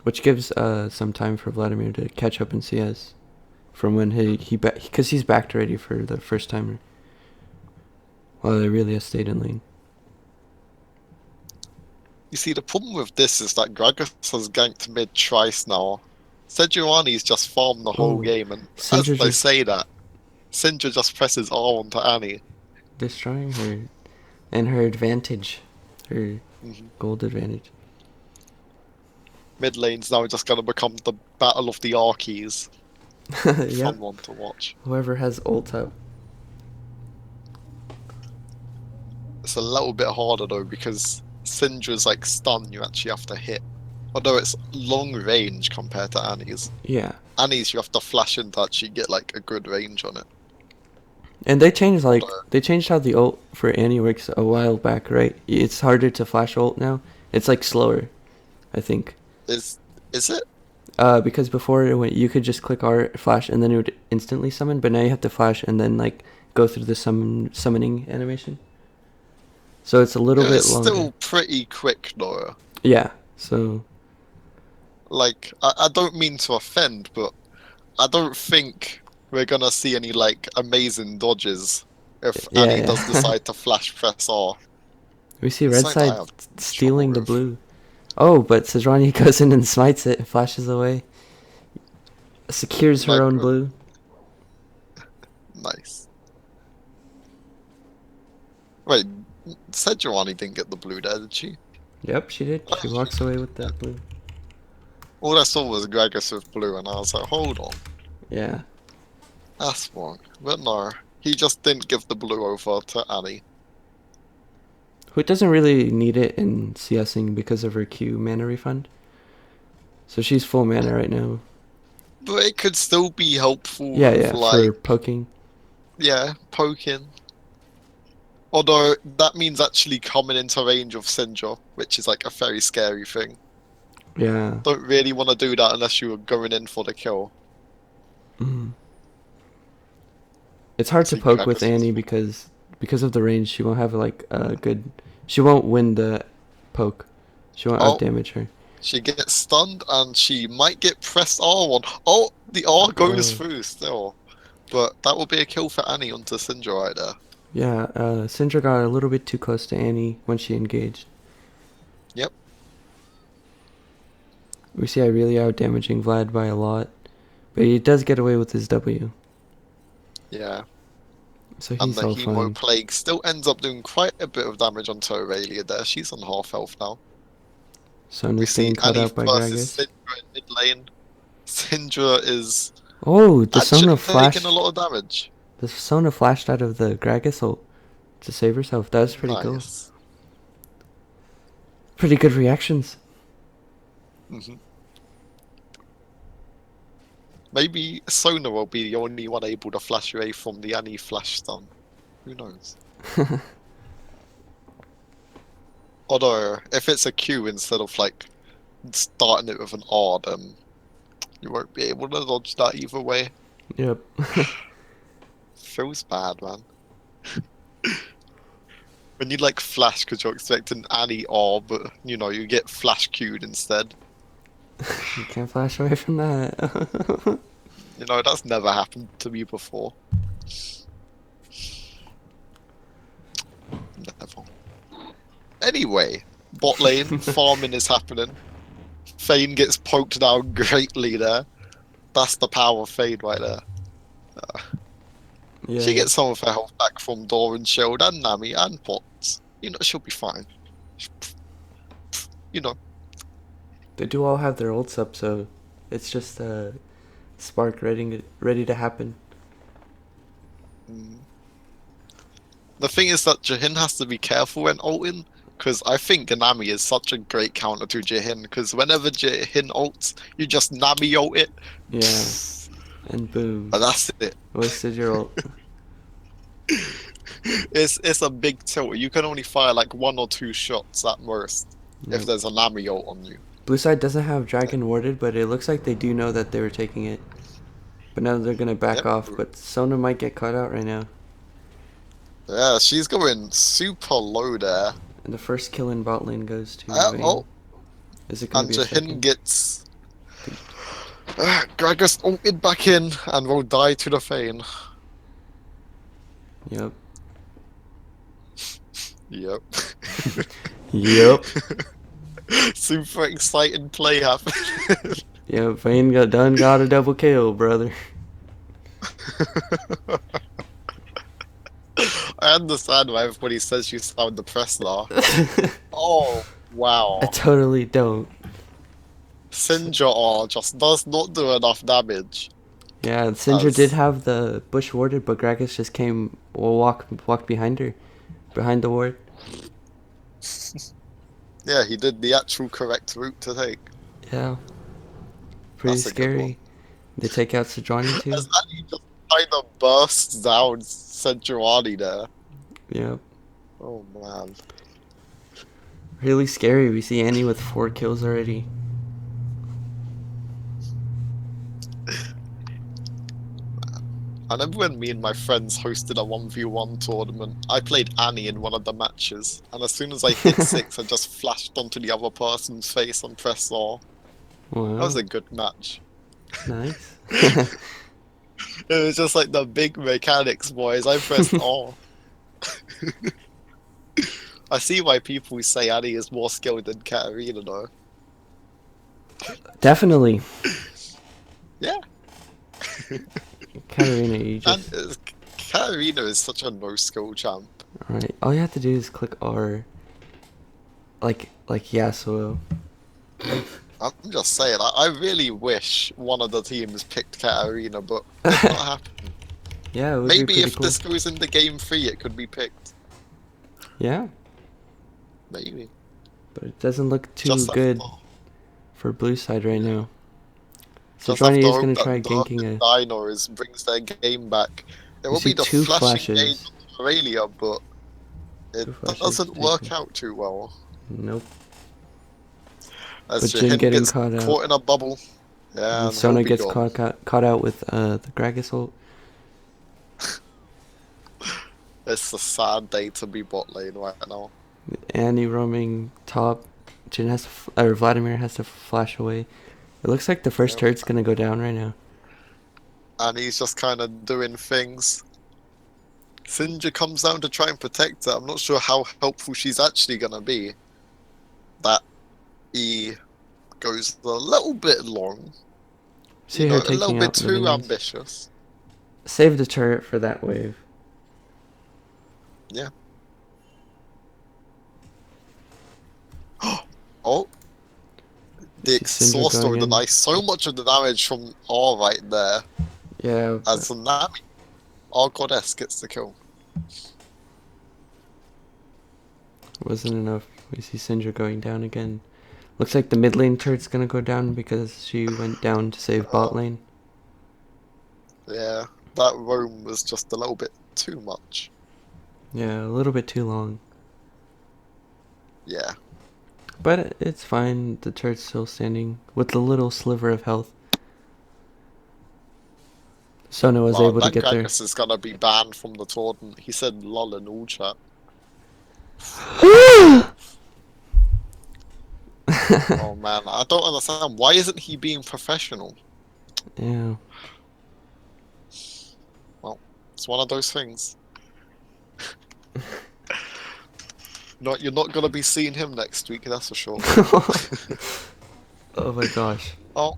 Which gives some time for Vladimir to catch up in CS. From when because he's backed already for the first timer. While Irelia stayed in lane. You see, the problem with this is that Gragas has ganked mid twice now. Sejuani's just farmed the whole Ooh, game, and as Syndra they just say that, Syndra just presses R onto Annie. destroying her. And her advantage. Her Mhm. gold advantage. Mid lane's now just gonna become the battle of the R keys. Yep. Fun one to watch. Whoever has ult up. It's a little bit harder though because Syndra's like stun you actually have to hit. Although it's long range compared to Annie's. Yeah. Annie's you have to flash in to actually get like a good range on it. And they changed Although, they changed how the ult for Annie works a while back, right? It's harder to flash ult now. It's like slower, I think. is it? Because before you could just click R flash and then it would instantly summon, but now you have to flash and then like go through the summoning animation. So it's a little bit It's longer. still pretty quick though. Yeah. So Like I don't mean to offend, but I don't think we're gonna see any like amazing dodges if yeah, Annie yeah. does decide to flash press R. we see It's red something I side have stealing the trouble with. blue. Oh, but Sejuani goes in and smites it and flashes away. Secures her Like, own blue. Nice. Wait, Sejuani didn't get the blue there, did she? Yep, she did. She walks away with that blue. All I saw was Gragas with blue, and I was like, hold on, Yeah. that's wrong. But no, he just didn't give the blue over to Annie. Who doesn't really need it in CSing because of her Q mana refund. So she's full mana right now. But it could still be helpful Yeah, with, yeah, like, for poking. yeah, poking. Although, that means actually coming into range of Syndra, which is like a very scary thing. Yeah. Don't really want to do that unless you were going in for the kill. Mm. It's hard to See, poke with Gragas Annie is- because of the range. She won't have like a good. She won't win the poke. She won't Oh, outdamage her. she gets stunned and she might get pressed R1. Oh, the R goes Oh. through still. But that will be a kill for Annie onto Syndra right there. Yeah, Syndra got a little bit too close to Annie when she engaged. Yep. We see I really outdamaging Vlad by a lot, but he does get away with his W. Yeah. So And he's the all Hemo fine. Plague still ends up doing quite a bit of damage onto Aurelia there. She's on half health now. We Sona's see getting caught Annie out by versus Gragas. Syndra in mid lane. Syndra is Oh, the Sona actually taking a flashed. lot of damage. The Sona flashed out of the Gragas ult to save herself. That was pretty cool. Nice. Pretty good reactions. hmm Maybe Sona will be the only one able to flash away from the Annie flash stun. Who knows? Although, if it's a Q instead of like starting it with an R, then you won't be able to dodge that either way. Yep. Feels bad, man. When you like flash because you're expecting Annie R, but you know, you get flash Q'd instead. You can't flash away from that. You know, that's never happened to me before. Never. Anyway, bot lane, farming is happening. Fane gets poked down greatly there. That's the power of Fane right there. Yeah. She gets some of her health back from Doran, Shield, and Nami, and Potts. You know, she'll be fine. You know. They do all have their ults up, so it's just Spark ready to happen. The thing is that Jahin has to be careful when ulting, because I think Nami is such a great counter to Jahin, because whenever Jahin ults, you just Nami ult it. Yeah. And boom. And that's it. Wasted your ult. It's a big tilt. You can only fire like 1 or 2 shots at most if Yep. there's a Nami ult on you. Blue side doesn't have Dragon warded, but it looks like they do know that they were taking it. But now they're gonna back Yep. off, but Sona might get caught out right now. Yeah, she's going super low there. And the first kill in bot lane goes to Vayne. Oh, Is it gonna and be a Jahin second? gets Gragas ulted back in and will die to the Fane. Yep. Yep. Yep. Super exciting play happened. Yep, Vayne got a double kill, brother. I understand why everybody says you sound depressed now. Oh, wow. I totally don't. Syndra R just does not do enough damage. Yeah, Syndra did have the bush warded, but Gragas just came, walked behind her, behind the ward. Yeah, he did the actual correct route to take. Yeah. Pretty That's a good one. scary. They take out Sejuani too. As Annie just kind of bursts down Sejuani there. Yep. Oh man. Really scary. We see Annie with 4 kills already. I remember when me and my friends hosted a 1v1 tournament, I played Annie in one of the matches, and as soon as I hit 6, I just flashed onto the other person's face and pressed R. Wow. That was a good match. Nice. It was just like the big mechanics, boys. I pressed R. I see why people say Annie is more skilled than Katarina, though. Definitely. Yeah. Katarina, you And just... Katarina is such a no-skill champ. Alright, all you have to do is click R. Like Yasuo. I'm just saying, I really wish one of the teams picked Katarina, but it's not happening. Yeah, it would Maybe be pretty if cool. this goes into game 3, it could be picked. Yeah, Maybe. but it doesn't look too Just good have to, for blue side right now. just have Sejuani to is hope gonna that try ganking a... DerpingDinos brings their game back. It will see be the 2 flashing game flashes. of Aurelia, but it 2 flashes doesn't work taken. out too well. Nope. As But Jhin Jahin getting gets caught out. caught in a bubble. Yeah, And and Sona he'll be gets gone. caught out with the Gragas ult. It's a sad day to be bot lane right now. Annie roaming top. Jin has to or Vladimir has to flash away. It looks like the first Yep. turret's gonna go down right now. And he's just kind of doing things. Sindra comes down to try and protect her. I'm not sure how helpful she's actually gonna be. That E goes a little bit long. See her A little taking bit out the too minions. ambitious. Save the turret for that wave. Yeah. Oh, the See Syndra exhaust going or in. denies so much of the damage from R right there. Yeah, As Nami, our goddess, gets the kill. wasn't enough. We see Syndra going down again. Looks like the mid lane turret's gonna go down because she went down to save bot lane. Yeah, that roam was just a little bit too much. Yeah, a little bit too long. Yeah. But it's fine. The turret's still standing with a little sliver of health. Sona was able to That get there. Gragas is gonna be banned from the tournament. He said lol in all chat. Oh man, I don't understand. Why isn't he being professional? Yeah. Well, it's one of those things. You're not gonna be seeing him next week, that's for sure. Oh my gosh. Oh,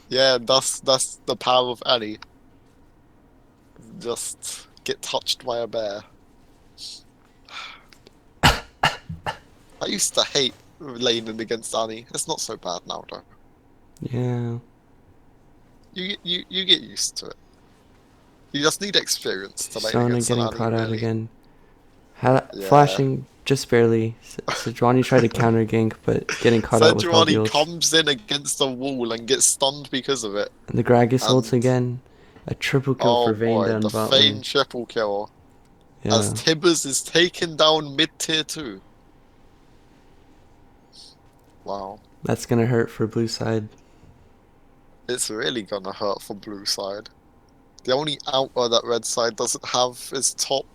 yeah, that's the power of Annie. Just get touched by a bear. I used to hate laning against Annie. It's not so bad now, though. Yeah. You get used to it. You just need experience to lane Sona against an getting Annie, caught out really. again. Yeah. Flashing just barely. Sejuani tried to counter gank, but getting caught out with all the Sejuani ults. comes in against the wall and gets stunned because of it. And the Gragas ults And- again. A triple kill Oh for Vayne boy, down the bot Vayne lane. triple kill. Yeah. As Tibbers is taken down mid-tier 2. Wow. That's gonna hurt for blue side. It's really gonna hurt for blue side. The only outlet that red side doesn't have is top,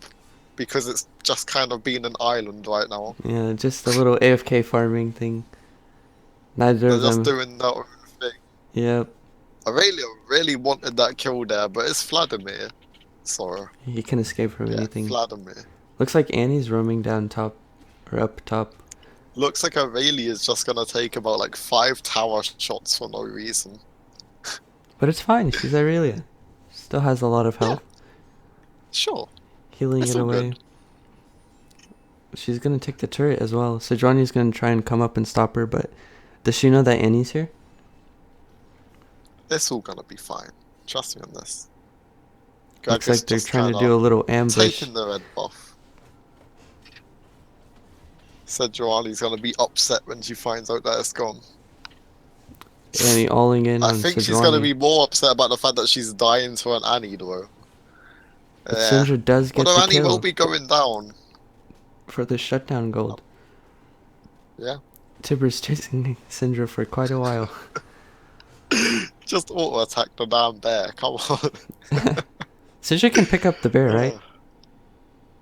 because it's just kind of been an island right now. Yeah, just a little AFK farming thing. Neither They're of just them. doing that thing. Yep. I really wanted that kill there, but it's Vladimir. So, He can escape from yeah, anything. Vladimir. Looks like Annie's roaming down top. Or up top. Looks like Aurelia is just gonna take about like 5 tower shots for no reason. But it's fine. She's Irelia. Still has a lot of health. Sure. Healing It's it all away. good. She's gonna take the turret as well. Sejuani's gonna try and come up and stop her, but does she know that Annie's here? It's all gonna be fine. Trust me on this. Looks Gragas like they're just trying to kinda do a little ambush. taking the red buff. Sejuani's gonna be upset when she finds out that it's gone. Annie alling in I on think she's gonna be Sejuani. more upset about the fact that she's dying to an Annie though. But Yeah. Syndra does get Although the Annie will kill be going down. for the shutdown gold. Yeah. Tibbers chasing Syndra for quite a while. Just auto attack the damn bear. Come on. Syndra can pick up the bear, right?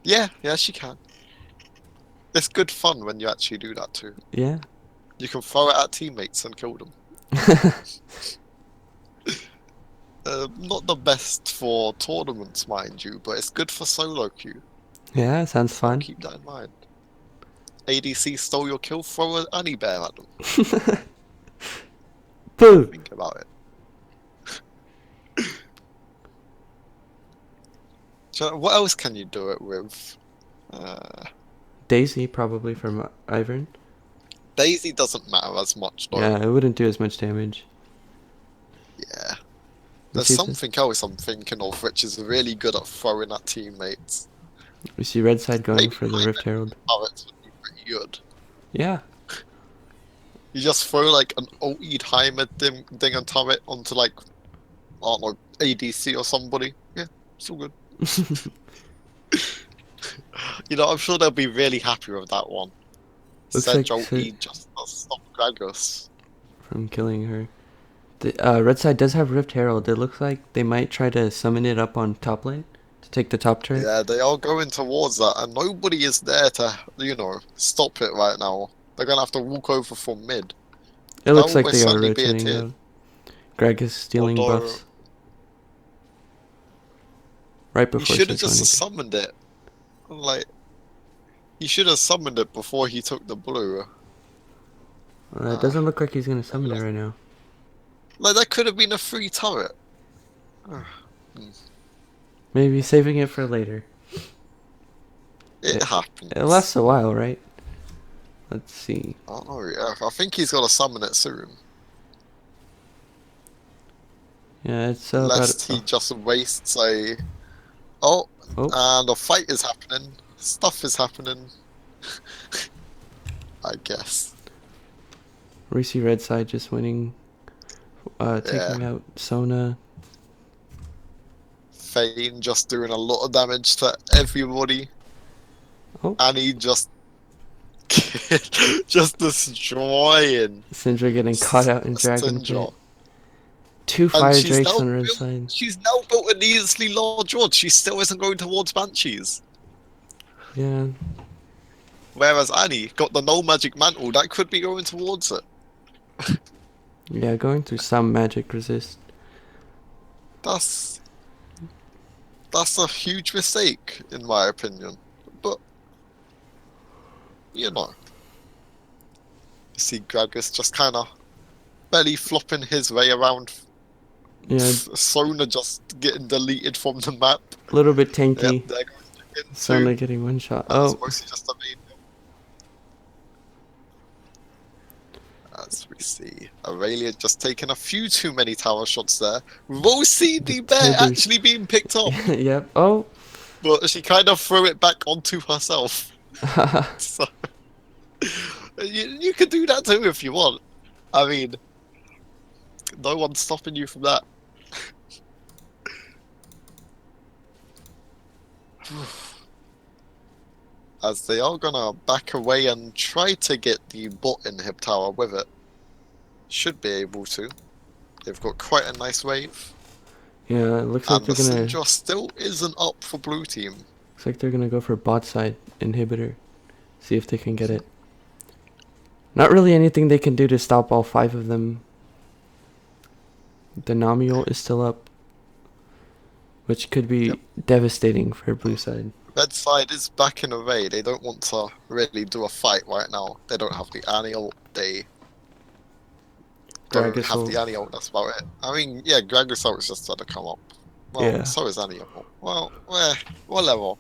Yeah, she can. It's good fun when you actually do that too. Yeah. You can throw it at teammates and kill them. Not the best for tournaments, mind you, but it's good for solo queue. Yeah, sounds fun. Keep that in mind. ADC stole your kill, throw an Annie bear at them. Boo! Think about it. So what else can you do it with? Daisy probably from Ivern. Daisy doesn't matter as much though. Yeah, it wouldn't do as much damage. Yeah. We There's see something else I'm thinking of which is really good at throwing at teammates. We see red side going Maybe for the Rift Herald. Turrets would be pretty good. Yeah. You just throw like an ulted Heimer ding and turret onto like, I don't know, ADC or somebody. Yeah, it's all good. I'm sure they'll be really happy with that one. Looks Sedge like ulti just does stop Gragas. From killing her. The red side does have Rift Herald. It looks like they might try to summon it up on top lane to take the top turret. Yeah, they are going towards that, and nobody is there to, stop it right now. They're gonna have to walk over from mid. It That looks will like most they are certainly be a rotating tier. though. Greg is stealing Although buffs right he before should have just Sejuani. summoned it. Like, he should have summoned it before he took the blue. It doesn't look like he's gonna summon it right now. Like, that could have been a free turret. Maybe saving it for later. It happens. It lasts a while, right? Let's see. I don't know, yeah. I think he's got to summon it soon. Yeah, it's Lest about. he just wastes a... Oh, Oh, and a fight is happening. Stuff is happening. I guess. we see red side just winning. Taking out Sona. Fane just doing a lot of damage to everybody. Oh. And he just... just destroying Syndra getting caught out in Dragon Syndra. Pit. 2 And fire drakes on red side. she's now built a needlessly large ward. She still isn't going towards Banshees. Yeah. Whereas Annie got the no magic mantle, that could be going towards it. Yeah, going through some magic resist. That's a huge mistake, in my opinion. But, you see Gragas just kind of belly flopping his way around. Yeah, Sona just getting deleted from the map. a little bit tanky. Yep, they're going to get Sona into. getting one shot. That's Oh, mostly just a main. As we see, Aurelia just taking a few too many tower shots there. Rosie the bear Tithers. actually being picked up, yep. Oh. but she kind of threw it back onto herself. So you could do that too if you want. I mean, no one's stopping you from that. As they are gonna back away and try to get the bot inhib tower with it. Should be able to. They've got quite a nice wave. Yeah, it looks like And the they're gonna. Syndra still isn't up for blue team. Looks like they're gonna go for bot side inhibitor. See if they can get it. Not really anything they can do to stop all 5 of them. The Nami ult is still up, which could be devastating for blue side. Red side is back in array. They don't want to really do a fight right now. They don't have the Annie ult. They don't Gragas have ult. the Annie ult. That's about it. I mean, yeah, Gragas ult is just going to come up. Well, Yeah. so is Annie ult. Well, whatever.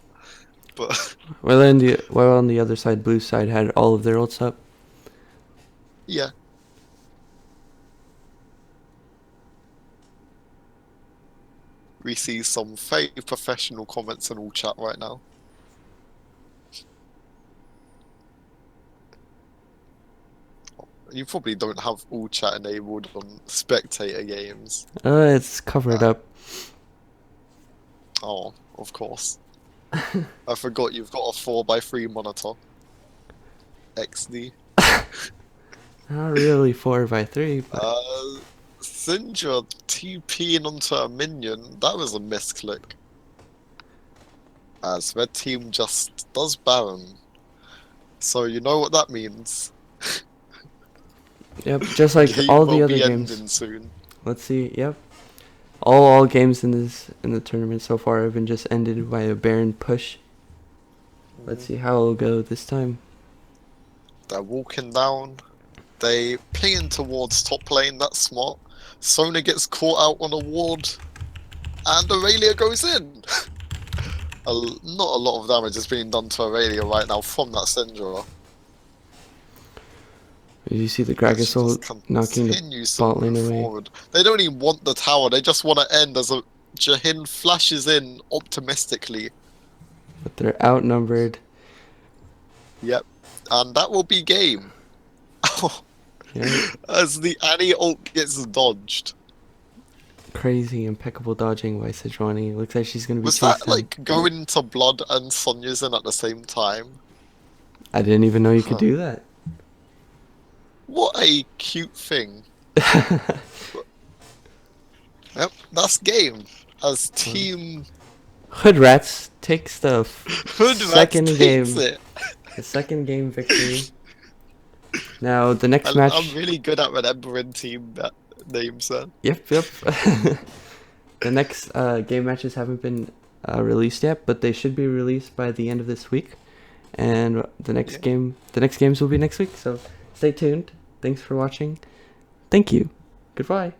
But Well, on the other side, blue side had all of their ults up. yeah. We see some very professional comments in all chat right now. You probably don't have all chat enabled on spectator games. It's covered up. Oh, of course. I forgot you've got a 4x3 monitor. XD. Not really 4x3, but Syndra TPing onto a minion, that was a misclick. As red team just does Baron. So you know what that means. yep, just like Game all the will other be games. ending soon. Let's see. Yep, all games in the tournament so far have been just ended by a Baron push. Let's see how it'll go this time. They're walking down. They ping towards top lane, that's smart. Sona gets caught out on a ward. And Aurelia goes in! Not a lot of damage is being done to Aurelia right now from that Syndra. You see the Gragas ult knocking the Continues bot to lane move away. forward. They don't even want the tower, they just want to end as a Jahin flashes in optimistically. But they're outnumbered. Yep. And that will be game. Yeah. As the Annie ult gets dodged. Crazy, impeccable dodging by Sejuani. Looks like she's gonna be Was chased that down. like going to blood and Sonya's in at the same time? I didn't even know you could do that. What a cute thing. Yep, that's game. As team Hood Rats takes the Hood Rats second takes game, it. the second game victory. Now the next I'm match. really good at remembering team names, then. Yep. The next game matches haven't been released yet, but they should be released by the end of this week. And the next games will be next week. So stay tuned. Thanks for watching. Thank you. Goodbye.